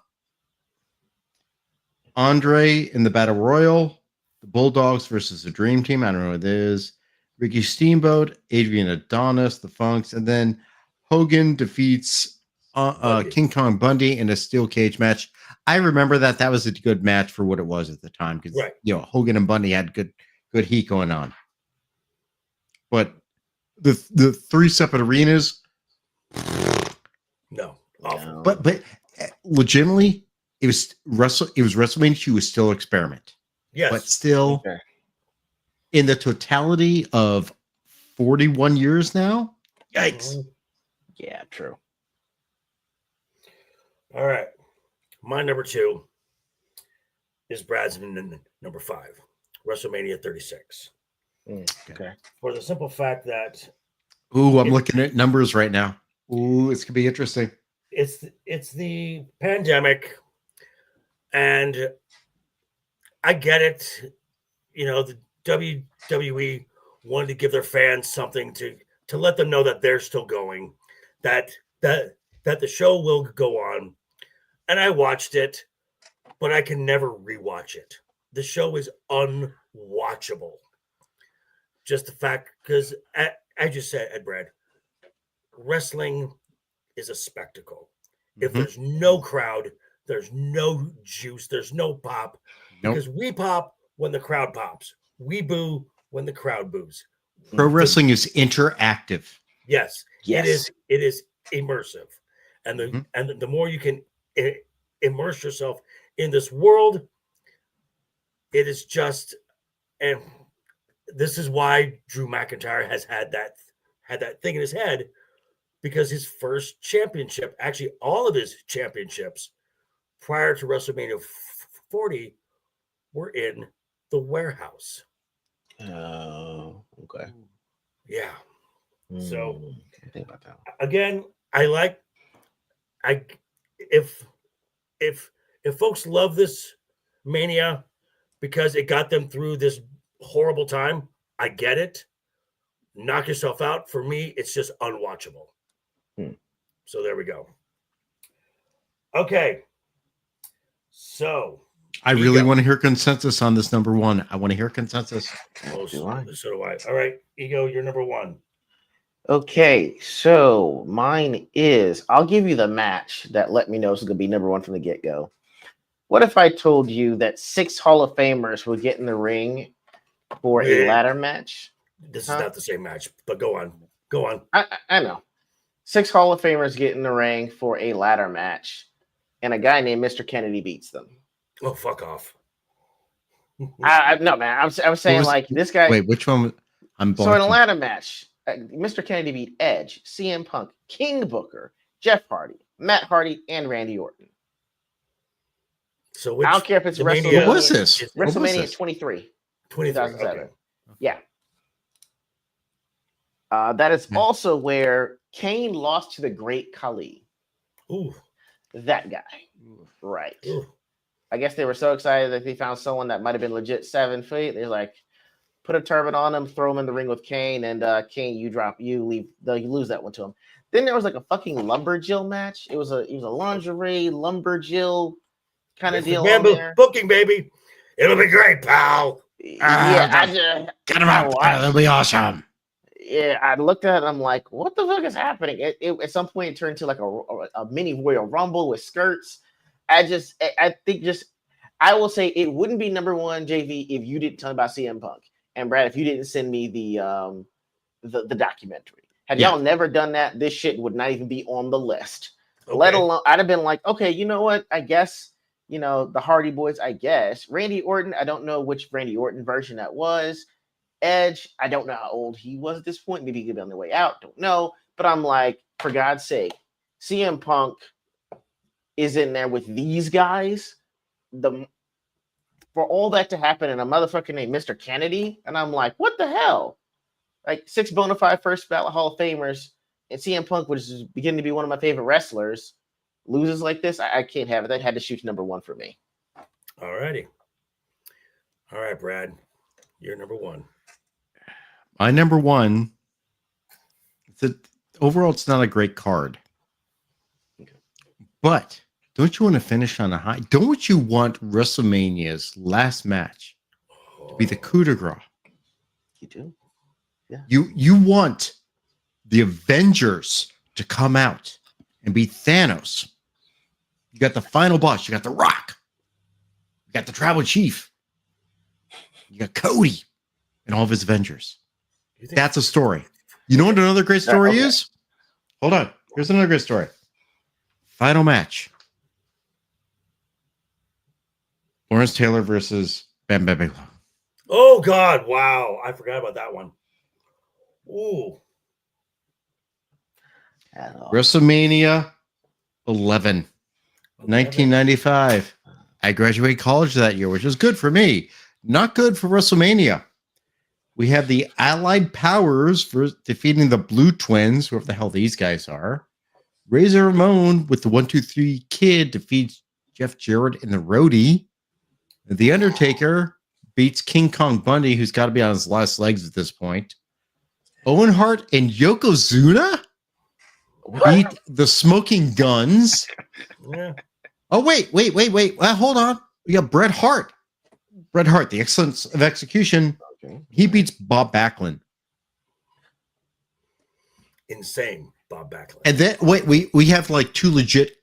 Andre in the Battle Royal, the Bulldogs versus the Dream Team. I don't know what it is. Ricky Steamboat, Adrian Adonis, the Funks, and then Hogan defeats King Kong Bundy in a steel cage match. I remember that was a good match for what it was at the time because Hogan and Bundy had good heat going on. But the 3 separate arenas, No, awful. but legitimately, it was WrestleMania 2 was still an experiment. Yes, But still, in the totality of 41 years now, yikes. Yeah, true. All right. My number 2 is Brad's number 5, WrestleMania 36. Okay. For the simple fact that Ooh, I'm looking at numbers right now. Ooh, it's gonna be interesting. it's the pandemic, and I get it. The WWE wanted to give their fans something to let them know that they're still going, that the show will go on. And I watched it, but I can never rewatch it. The show is unwatchable. Just the fact, because I just said, Ed Brad, wrestling is a spectacle. If there's no crowd, there's no juice, there's no pop. Nope. Because we pop when the crowd pops. We boo when the crowd boos. Pro wrestling is interactive. Yes. Yes. It is immersive. And the more you can immerse yourself in this world, it is just, and this is why Drew McIntyre has had that thing in his head, because his first championship, actually all of his championships prior to WrestleMania 40 were in the warehouse. Oh, okay. Yeah. So think about that. Again, if folks love this Mania because it got them through this horrible time, I get it. Knock yourself out. For me, it's just unwatchable. So there we go. Okay. So I really want to hear consensus on this number 1. I want to hear consensus. So do I. All right, Ego, you're number 1. Okay, so mine is, I'll give you the match that let me know it's going to be number 1 from the get-go. What if I told you that 6 Hall of Famers would get in the ring for a ladder match? This is not the same match, but go on. Go on. I know. 6 Hall of Famers get in the ring for a ladder match, and a guy named Mr. Kennedy beats them. Oh, fuck off. No, man. I was saying, like, this guy. Wait, which one? So in a ladder match, Mr. Kennedy beat Edge, CM Punk, King Booker, Jeff Hardy, Matt Hardy, and Randy Orton. So I don't care if it's What WrestleMania. was this? WrestleMania 23. 2007. Okay. Yeah. That is also where Kane lost to the Great Khali. Ooh. That guy. Right. Ooh. I guess they were so excited that they found someone that might have been legit 7 feet. They're like, put a turban on him, throw him in the ring with Kane, and Kane, you lose that one to him. Then there was like a fucking lumberjill match. It was a lingerie lumberjill kind of deal on there. Booking, baby. It'll be great, pal. Get him out. That'll be awesome. Yeah, I looked at it. I'm like, what the fuck is happening? At some point, it turned into like a mini Royal Rumble with skirts. I will say it wouldn't be number 1, JV, if you didn't tell me about CM Punk. And Brad, if you didn't send me the documentary. Had y'all never done that, this shit would not even be on the list. Okay. Let alone, I'd have been like, okay, you know what? I guess, the Hardy Boys, I guess. Randy Orton, I don't know which Randy Orton version that was. Edge, I don't know how old he was at this point. Maybe he could be on the way out. Don't know. But I'm like, for God's sake, CM Punk is in there with these guys. For all that to happen and a motherfucker named Mr. Kennedy, and I'm like, what the hell? Like 6 bona fide first ballot Hall of Famers, and CM Punk, which is beginning to be one of my favorite wrestlers, loses like this. I can't have it. That had to shoot number 1 for me. All righty. All right, Brad, you're number 1. My number 1. Overall, it's not a great card, but don't you want to finish on a high? Don't you want WrestleMania's last match to be the coup de grace? You do? You want the Avengers to come out and be Thanos. You got the final boss. You got The Rock. You got the Tribal Chief. You got Cody and all of his Avengers. That's a story. You know what another great story is? Hold on. Here's another great story. Final match. Lawrence Taylor versus Bam Bam Bigelow. Oh, God. Wow. I forgot about that one. Ooh. WrestleMania 11, 1995. I graduated college that year, which is good for me. Not good for WrestleMania. We have the Allied Powers for defeating the Blue Twins, whoever the hell these guys are. Razor Ramon with the 1-2-3 Kid defeats Jeff Jarrett and the Roadie. The Undertaker beats King Kong Bundy, who's got to be on his last legs at this point. Owen Hart and Yokozuna beat the Smoking Guns. Yeah. Oh, wait. Hold on. We got Bret Hart. Bret Hart, the excellence of execution. Okay. He beats Bob Backlund. Insane, Bob Backlund. And then, we have like two legit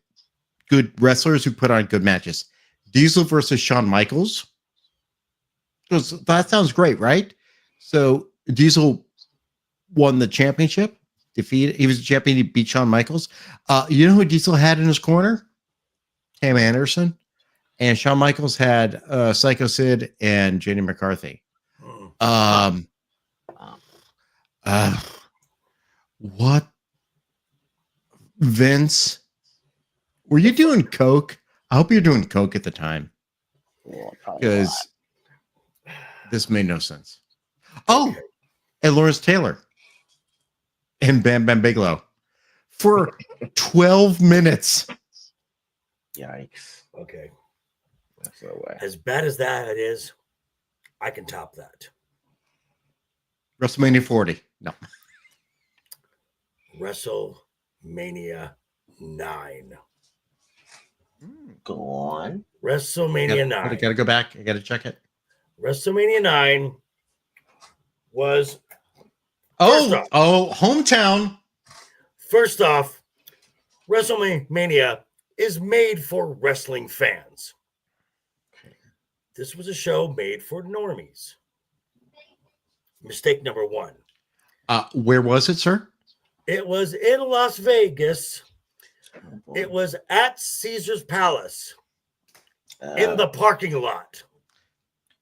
good wrestlers who put on good matches. Diesel versus Shawn Michaels. That sounds great, right? So Diesel won the championship. He was the champion. He beat Shawn Michaels. You know who Diesel had in his corner? Cam Anderson. And Shawn Michaels had Psycho Sid and Jenny McCarthy. What? Vince, were you doing coke? I hope you're doing coke at the time, because this made no sense. Oh, and Lawrence Taylor and Bam Bam Bigelow for 12 minutes. Yikes. Okay. That's no way. As bad as that is, I can top that. WrestleMania 40. No. WrestleMania 9. Go on. WrestleMania 9. I gotta go back. I gotta check it. WrestleMania 9 was First hometown. First off, WrestleMania is made for wrestling fans. This was a show made for normies. Mistake number one. Where was it, sir? It was in Las Vegas. It was at Caesar's Palace in the parking lot.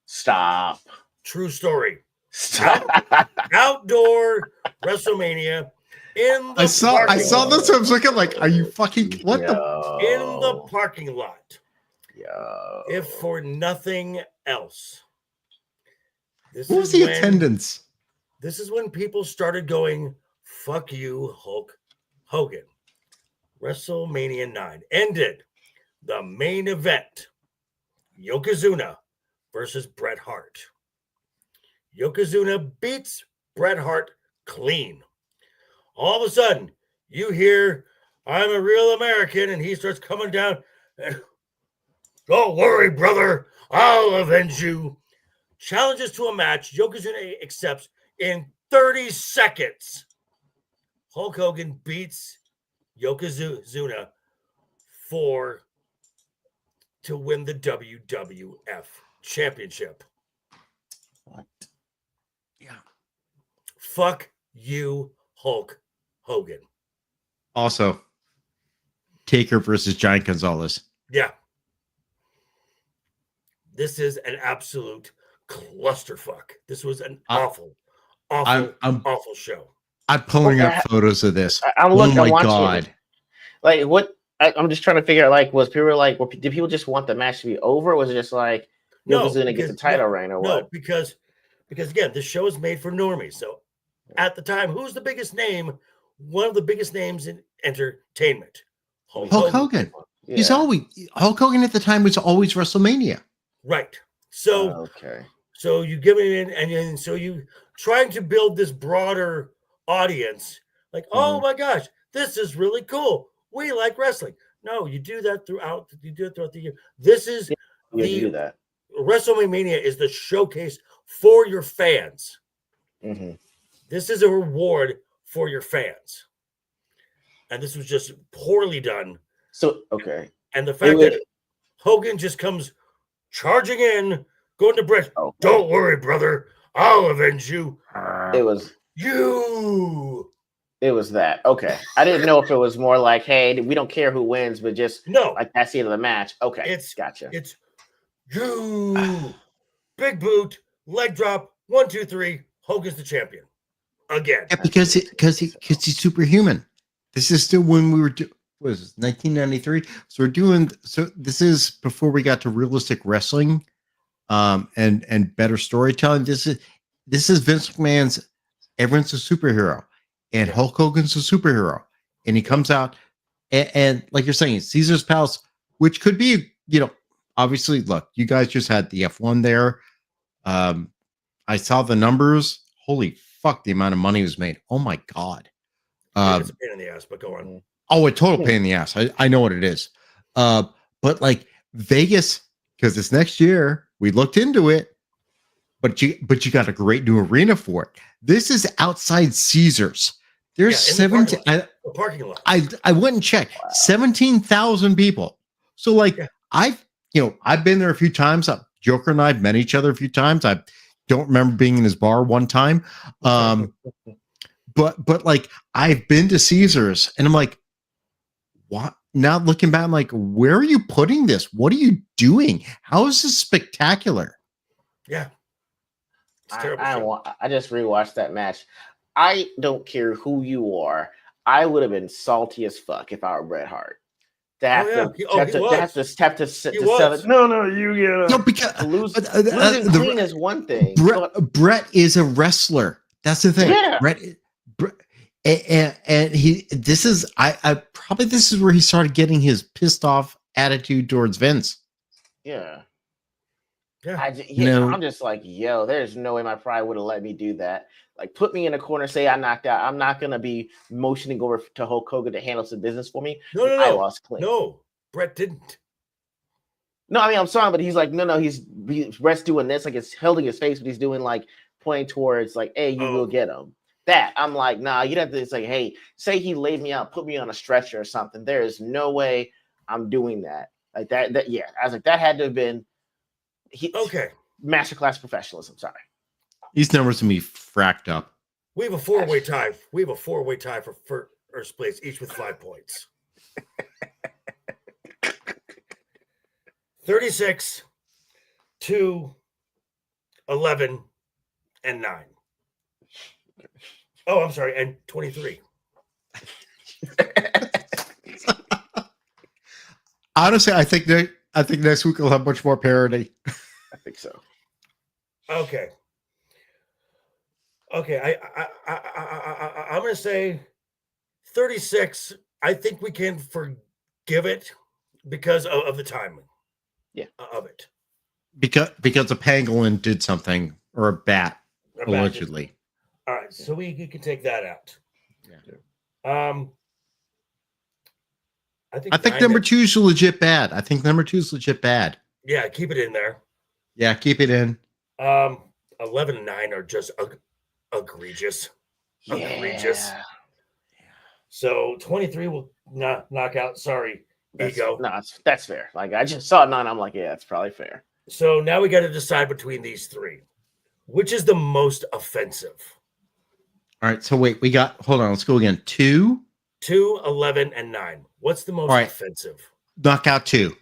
Stop. True story. Stop. Outdoor WrestleMania in the I saw this. I was looking like, are you fucking what the? In the parking lot. Yo. If for nothing else. What was the attendance? This is when people started going, fuck you, Hulk Hogan. WrestleMania 9 ended the main event. Yokozuna versus Bret Hart. Yokozuna beats Bret Hart clean. All of a sudden, you hear, I'm a real American, and he starts coming down. And, don't worry, brother. I'll avenge you. Challenges to a match. Yokozuna accepts in 30 seconds. Hulk Hogan beats Yokozuna to win the WWF Championship. What? Yeah. Fuck you, Hulk Hogan. Also, Taker versus Giant Gonzalez. Yeah. This is an absolute clusterfuck. This was an awful show. I'm pulling up photos of this. I'm looking. Oh my watching god! it. Like what? I'm just trying to figure out. Like, was people like? Did people just want the match to be over? Or was it just like Yokozuna gets the title reign or what? No, because again, this show is made for normies. So at the time, who's the biggest name? One of the biggest names in entertainment. Hulk Hogan. Yeah. He's always Hulk Hogan at the time was always WrestleMania. Right. So okay. So you give it in, and so you trying to build this broader audience. Like, oh my gosh, this is really cool. We like wrestling. No, you do that throughout. You do it throughout the year. This is Yeah, you do the that. WrestleMania is the showcase for your fans. Mm-hmm. This is a reward for your fans, and this was just poorly done. So okay, And the fact that Hogan just comes charging in, going to Brett. Oh. Don't worry, brother. I'll avenge you. it was that. Okay, I didn't know if it was more like, hey, we don't care who wins, but just No. like that's the end of the match. Okay, It's gotcha. It's you. Big boot, leg drop. 1, 2, 3. Hogan's the champion again. Yeah, because he's superhuman. This is still when we were was 1993. So we're doing this is before we got to realistic wrestling, and better storytelling. This is Vince McMahon's everyone's a superhero, and Hulk Hogan's a superhero, and he comes out and like you're saying, Caesar's Palace, which could be, obviously, look, you guys just had the F1 there. I saw the numbers. Holy fuck, the amount of money was made. Oh my god. It's a pain in the ass, but go on. Oh, a total pain in the ass. I know what it is. But like Vegas, because it's next year, we looked into it, but you got a great new arena for it. This is outside Caesars. There's 17. The parking lot. I went and checked. 17,000 people. So like I've been there a few times. Joker and I've met each other a few times. I don't remember being in his bar one time. But like I've been to Caesars and I'm like, what? Now looking back, I'm like, where are you putting this? What are you doing? How is this spectacular? Yeah. I just rewatched that match. I don't care who you are. I would have been salty as fuck if I were Bret Hart. No, you get no, because losing clean is one thing. Bret is a wrestler. That's the thing. Yeah. Bret and this is where he started getting his pissed off attitude towards Vince. Yeah. Yeah. I'm just like, yo, there's no way my pride would have let me do that. Like, put me in a corner, say I knocked out. I'm not gonna be motioning over to Hulk Hogan to handle some business for me. No. I lost clean. No, Bret didn't. No, I mean, I'm sorry, but he's like, no, Bret's doing this, like it's holding his face, but he's doing like pointing towards like, hey, you will get him. That I'm like, nah, you'd have to. It's like, hey, say he laid me out, put me on a stretcher or something. There is no way I'm doing that. Like that. Yeah, I was like, that had to have been. Masterclass professionalism. Sorry. These numbers can be fracked up. We have a four-way tie. We have a four-way tie for first place, each with 5 points. 36, 2, 11, and 9. Oh, I'm sorry, and 23. Honestly, I think next week we'll have much more parity. I think so. Okay. I'm going to say 36. I think we can forgive it because of the timing. Yeah. Of it. Because a pangolin did something, or a bat, allegedly. All right, so we can take that out. Yeah. I think number 2 is legit bad. Yeah, keep it in there. Yeah, keep it in. 11 and 9 are just egregious. Yeah. Egregious. So 23 will knock out. Sorry, Ego. No, that's fair. Like I just saw 9. I'm like, yeah, that's probably fair. So now we got to decide between these 3. Which is the most offensive? All right, so wait, hold on, let's go again. 2, 11, and 9. What's the most offensive? Knockout 2.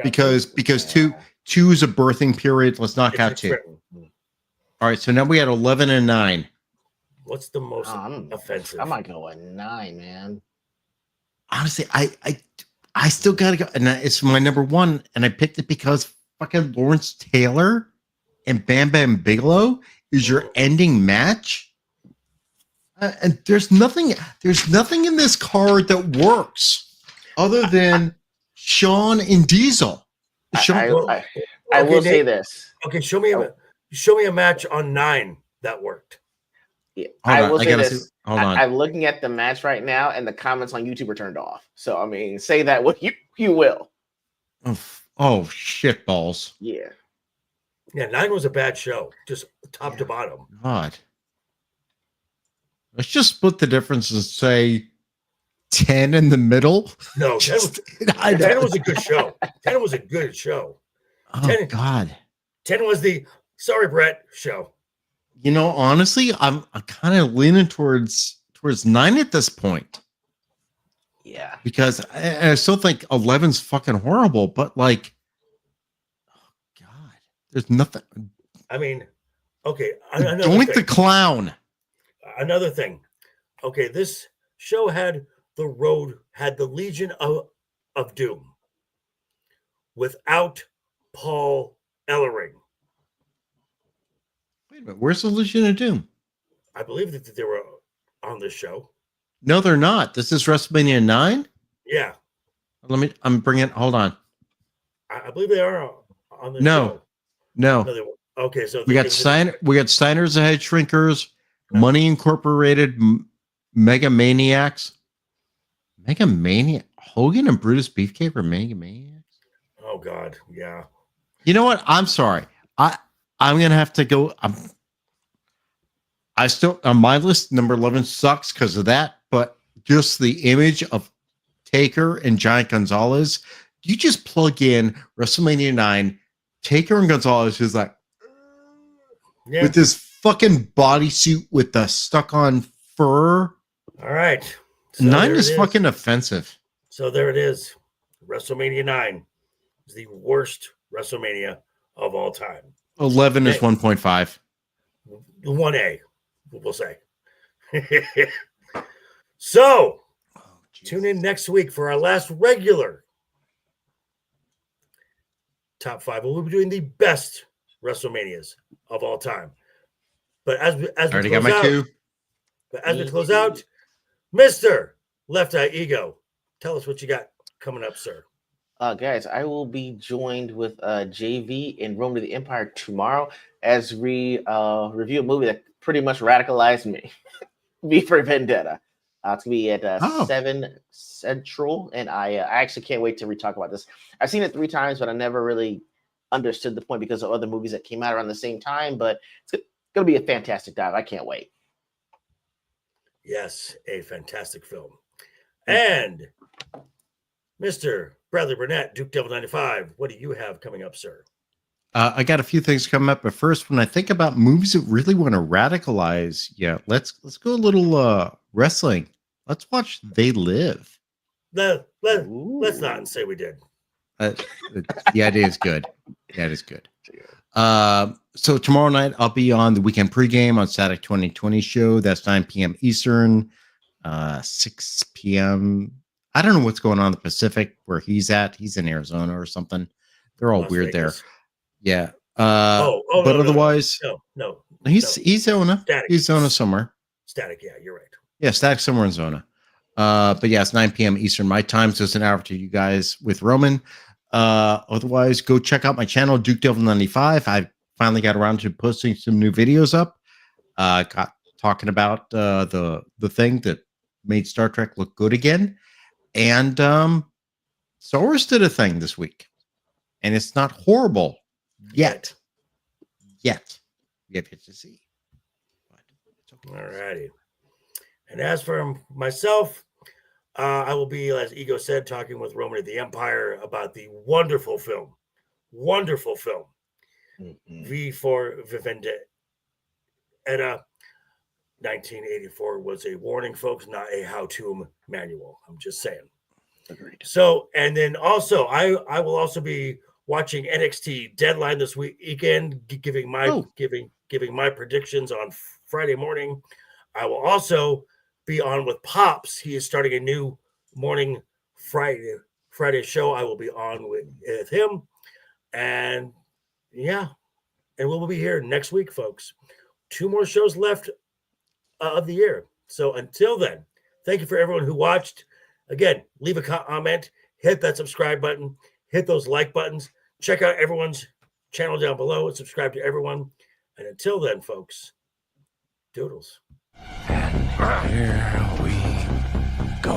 Because 2 is a birthing period. Let's knock out 2. All right, so now we had 11 and 9. What's the most offensive? I might go at 9, man. Honestly, I still gotta go, and it's my number 1, and I picked it because fucking Lawrence Taylor and Bam Bam Bigelow is your ending match. And there's nothing in this card that works other than Shawn and Diesel. I will say this. Okay, show me a match on 9 that worked. Yeah, Hold I on, will I say gotta see. this. Hold on. I'm looking at the match right now, and the comments on YouTube are turned off. So I mean, say that what you will. Oh shit balls. Yeah. Yeah, 9 was a bad show, just top to Yeah. bottom. God. Let's just split the difference and say 10 in the middle. No, 10 Just, was, I 10 know. was a good show. 10 was a good show. Oh 10 God. 10 was the sorry Brett show. You know, honestly, I'm kind of leaning towards 9 at this point Yeah. because I still think 11's fucking horrible, but like, oh God, there's nothing. I mean, okay, another Doink the thing. clown. Another thing. Okay, this show had the Legion of Doom without Paul Ellering. Wait a minute, where's the Legion of Doom? I believe that they were on this show. No, they're not. This is WrestleMania 9. Yeah, I'm bringing. Hold on. I believe they are on the No. show. No, No, they were. Okay, so we got Steiner's Ahead Shrinkers, Money Incorporated, Mega Maniacs. Mega Maniac. Hogan and Brutus Beefcake were Mega Maniacs. Oh God, yeah. You know what? I'm sorry. I'm gonna have to go. I still on my list. Number 11 sucks because of that, but just the image of Taker and Giant Gonzalez. You just plug in WrestleMania 9. Taker and Gonzalez is like Yeah. with this fucking bodysuit with the stuck-on fur. All right. So 9 there is it is. fucking offensive. So there it is. WrestleMania 9 is the worst WrestleMania of all time. 11 is Hey. 1.5. 1A, we'll say. So tune in next week for our last regular top 5. We'll be doing the best WrestleManias of all time. But as we Already close got my out, 2. but as we Me close too. out, Mr. LeftEyeEgo, tell us what you got coming up, sir. Guys, I will be joined with JV in Rome to the Empire tomorrow as we review a movie that pretty much radicalized me. V for Vendetta. It's gonna be at 7 Central, and I actually can't wait to re-talk about this. I've seen it 3 times, but I never really understood the point because of other movies that came out around the same time. But it's gonna be a fantastic dive. I can't wait. Yes, a fantastic film. And Mr. Bradley Burnett, Duke Devil 95, what do you have coming up, sir? I got a few things coming up, but first, when I think about movies that really want to radicalize, let's go a little wrestling. Let's watch They Live. Let's not say we did. The idea is good. That is good. So tomorrow night I'll be on the weekend pregame on Static 2020 show. That's 9 p.m. Eastern, 6 p.m. I don't know what's going on in the Pacific where he's at. He's in Arizona or something. They're all Las weird Vegas. there. Yeah. But no, otherwise, no. he's Zona. Static. He's Zona somewhere. Static. Yeah, you're right. Yeah, Static somewhere in Zona. But yeah, it's 9 p.m. Eastern my time, so it's an hour to you guys with Roman. Otherwise, go check out my channel, Duke Devil 95. I finally got around to posting some new videos up. Got talking about the thing that made Star Trek look good again, and Star Wars did a thing this week, and it's not horrible yet. We have yet to see. But it's okay. All righty. And as for myself, I will be, as Ego said, talking with Roman of the Empire about the wonderful film, V for Vendetta. 1984 was a warning, folks, not a how-to manual. I'm just saying. Agreed. So, and then also, I will also be watching NXT Deadline this weekend, giving my predictions on Friday morning. I will also be on with Pops. He is starting a new morning Friday show. I will be on with him, and yeah, and we'll be here next week, folks. 2 more shows left of the year. So until then, thank you for everyone who watched. Again, leave a comment, hit that subscribe button, hit those like buttons, check out everyone's channel down below, and subscribe to everyone. And until then, folks, doodles. And here we go.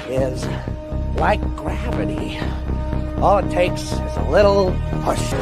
Is like gravity. All it takes is a little push.